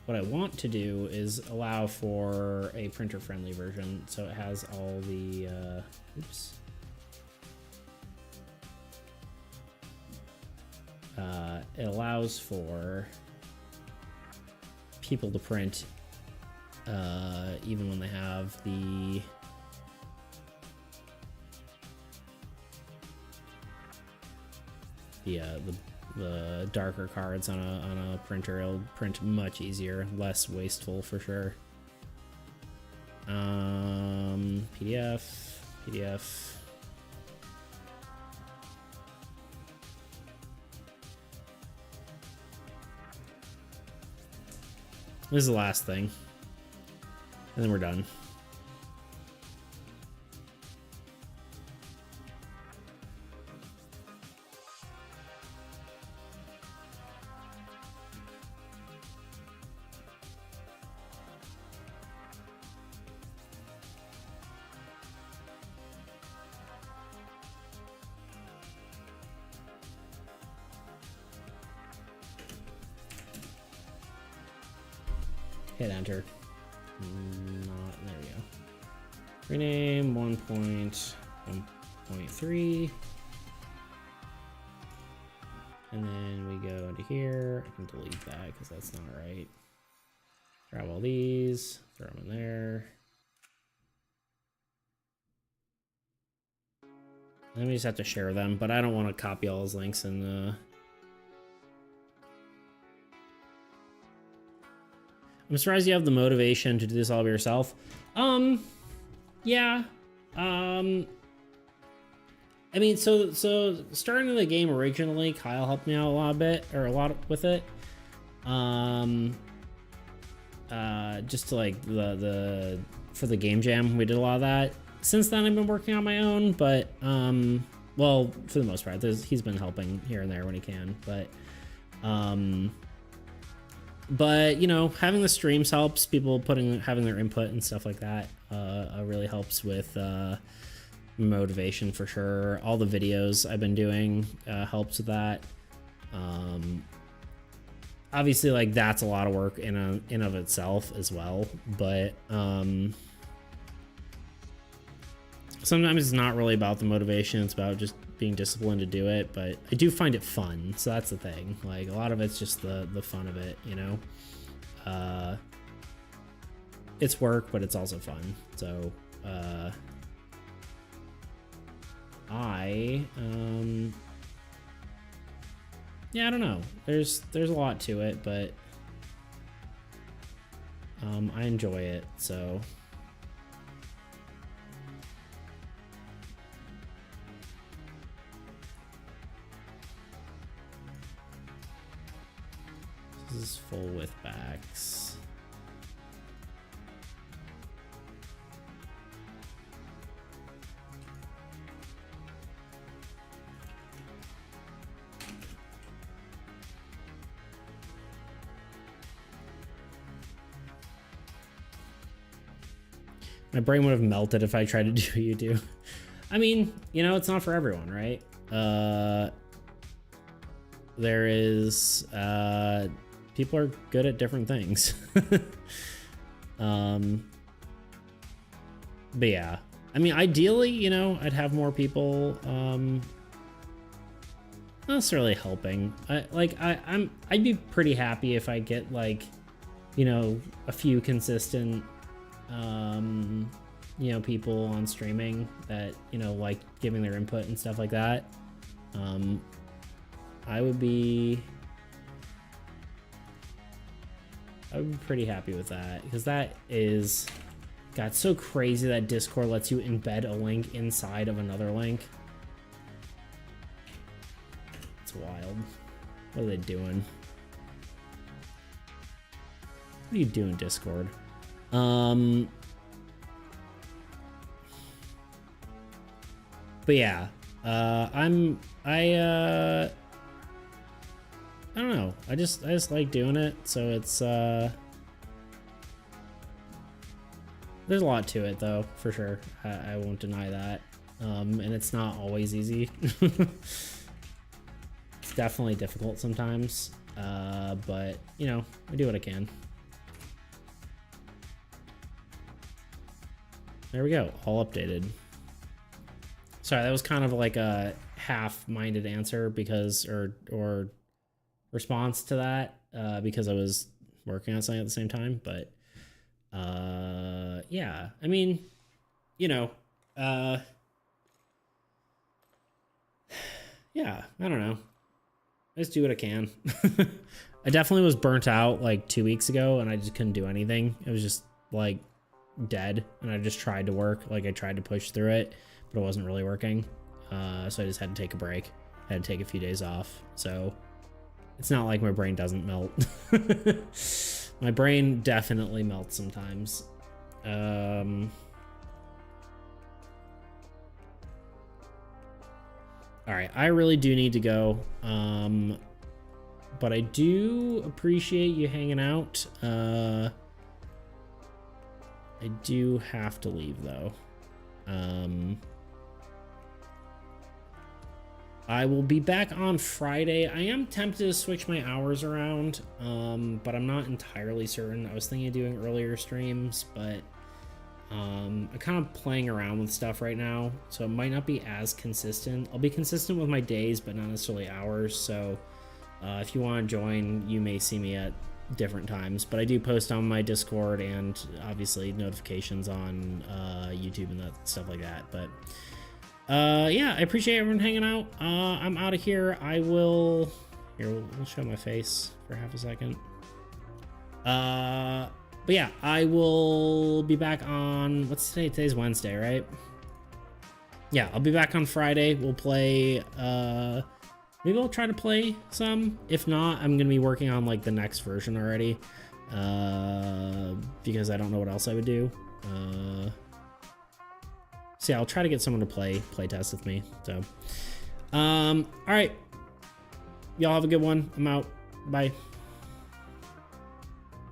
What I want to do is allow for a printer-friendly version, so it has all the, oops. It allows for people to print even when they have the darker cards on a printer. It'll print much easier, less wasteful for sure. PDF. This is the last thing, and then we're done. Hit enter. There we go. Rename 1.1.3. And then we go into here. I can delete that because that's not right. Grab all these, throw them in there. Then we just have to share them, but I don't want to copy all those links and I'm surprised you have the motivation to do this all by yourself. Yeah. I mean, so starting the game originally, Kyle helped me out a lot with it. Just to like for the game jam, we did a lot of that. Since then, I've been working on my own, but well, for the most part, he's been helping here and there when he can, but you know, having the streams helps. People having their input and stuff like that really helps with motivation for sure. All the videos I've been doing helps with that. Obviously, like that's a lot of work in of itself as well, but sometimes it's not really about the motivation. It's about just being disciplined to do it, but I do find it fun, so that's the thing. Like a lot of it's just the fun of it, you know. It's work, but it's also fun. So yeah, I don't know. There's a lot to it, but I enjoy it, so. is full with backs. My brain would have melted if I tried to do what you do. I mean, you know, it's not for everyone, right? There is, people are good at different things. But yeah, I mean, ideally, you know, I'd have more people, not necessarily helping. I'd be pretty happy if I get like, you know, a few consistent, you know, people on streaming that, you know, like giving their input and stuff like that. I would be pretty happy with that, because that is, God, it's so crazy that Discord lets you embed a link inside of another link. It's wild. What are they doing? What are you doing, Discord? But yeah, I don't know. I just like doing it. So it's, there's a lot to it though, for sure. I won't deny that. And it's not always easy. It's definitely difficult sometimes. But you know, I do what I can. There we go, all updated. Sorry, that was kind of like a half-minded answer because, or response to that, because I was working on something at the same time. But yeah, I mean, you know, yeah, I don't know. I just do what I can. I definitely was burnt out like 2 weeks ago, and I just couldn't do anything. It was just like dead, and I just tried to work. Like I tried to push through it, but it wasn't really working. So I just had to take a break. I had to take a few days off. So it's not like my brain doesn't melt. My brain definitely melts sometimes. All right, I really do need to go. But I do appreciate you hanging out. I do have to leave though. I will be back on Friday. I am tempted to switch my hours around, but I'm not entirely certain. I was thinking of doing earlier streams, but I'm kind of playing around with stuff right now, so it might not be as consistent. I'll be consistent with my days, but not necessarily hours, so if you want to join, you may see me at different times, but I do post on my Discord and obviously notifications on YouTube and that stuff like that. But yeah, I appreciate everyone hanging out. I'm out of here. I will here, we'll show my face for half a second. But yeah, I will be back on, what's today? Today's Wednesday, right? Yeah, I'll be back on Friday. We'll play, maybe I'll try to play some. If not, I'm going to be working on like the next version already. Because I don't know what else I would do. So yeah, I'll try to get someone to play test with me. So, all right. Y'all have a good one. I'm out. Bye.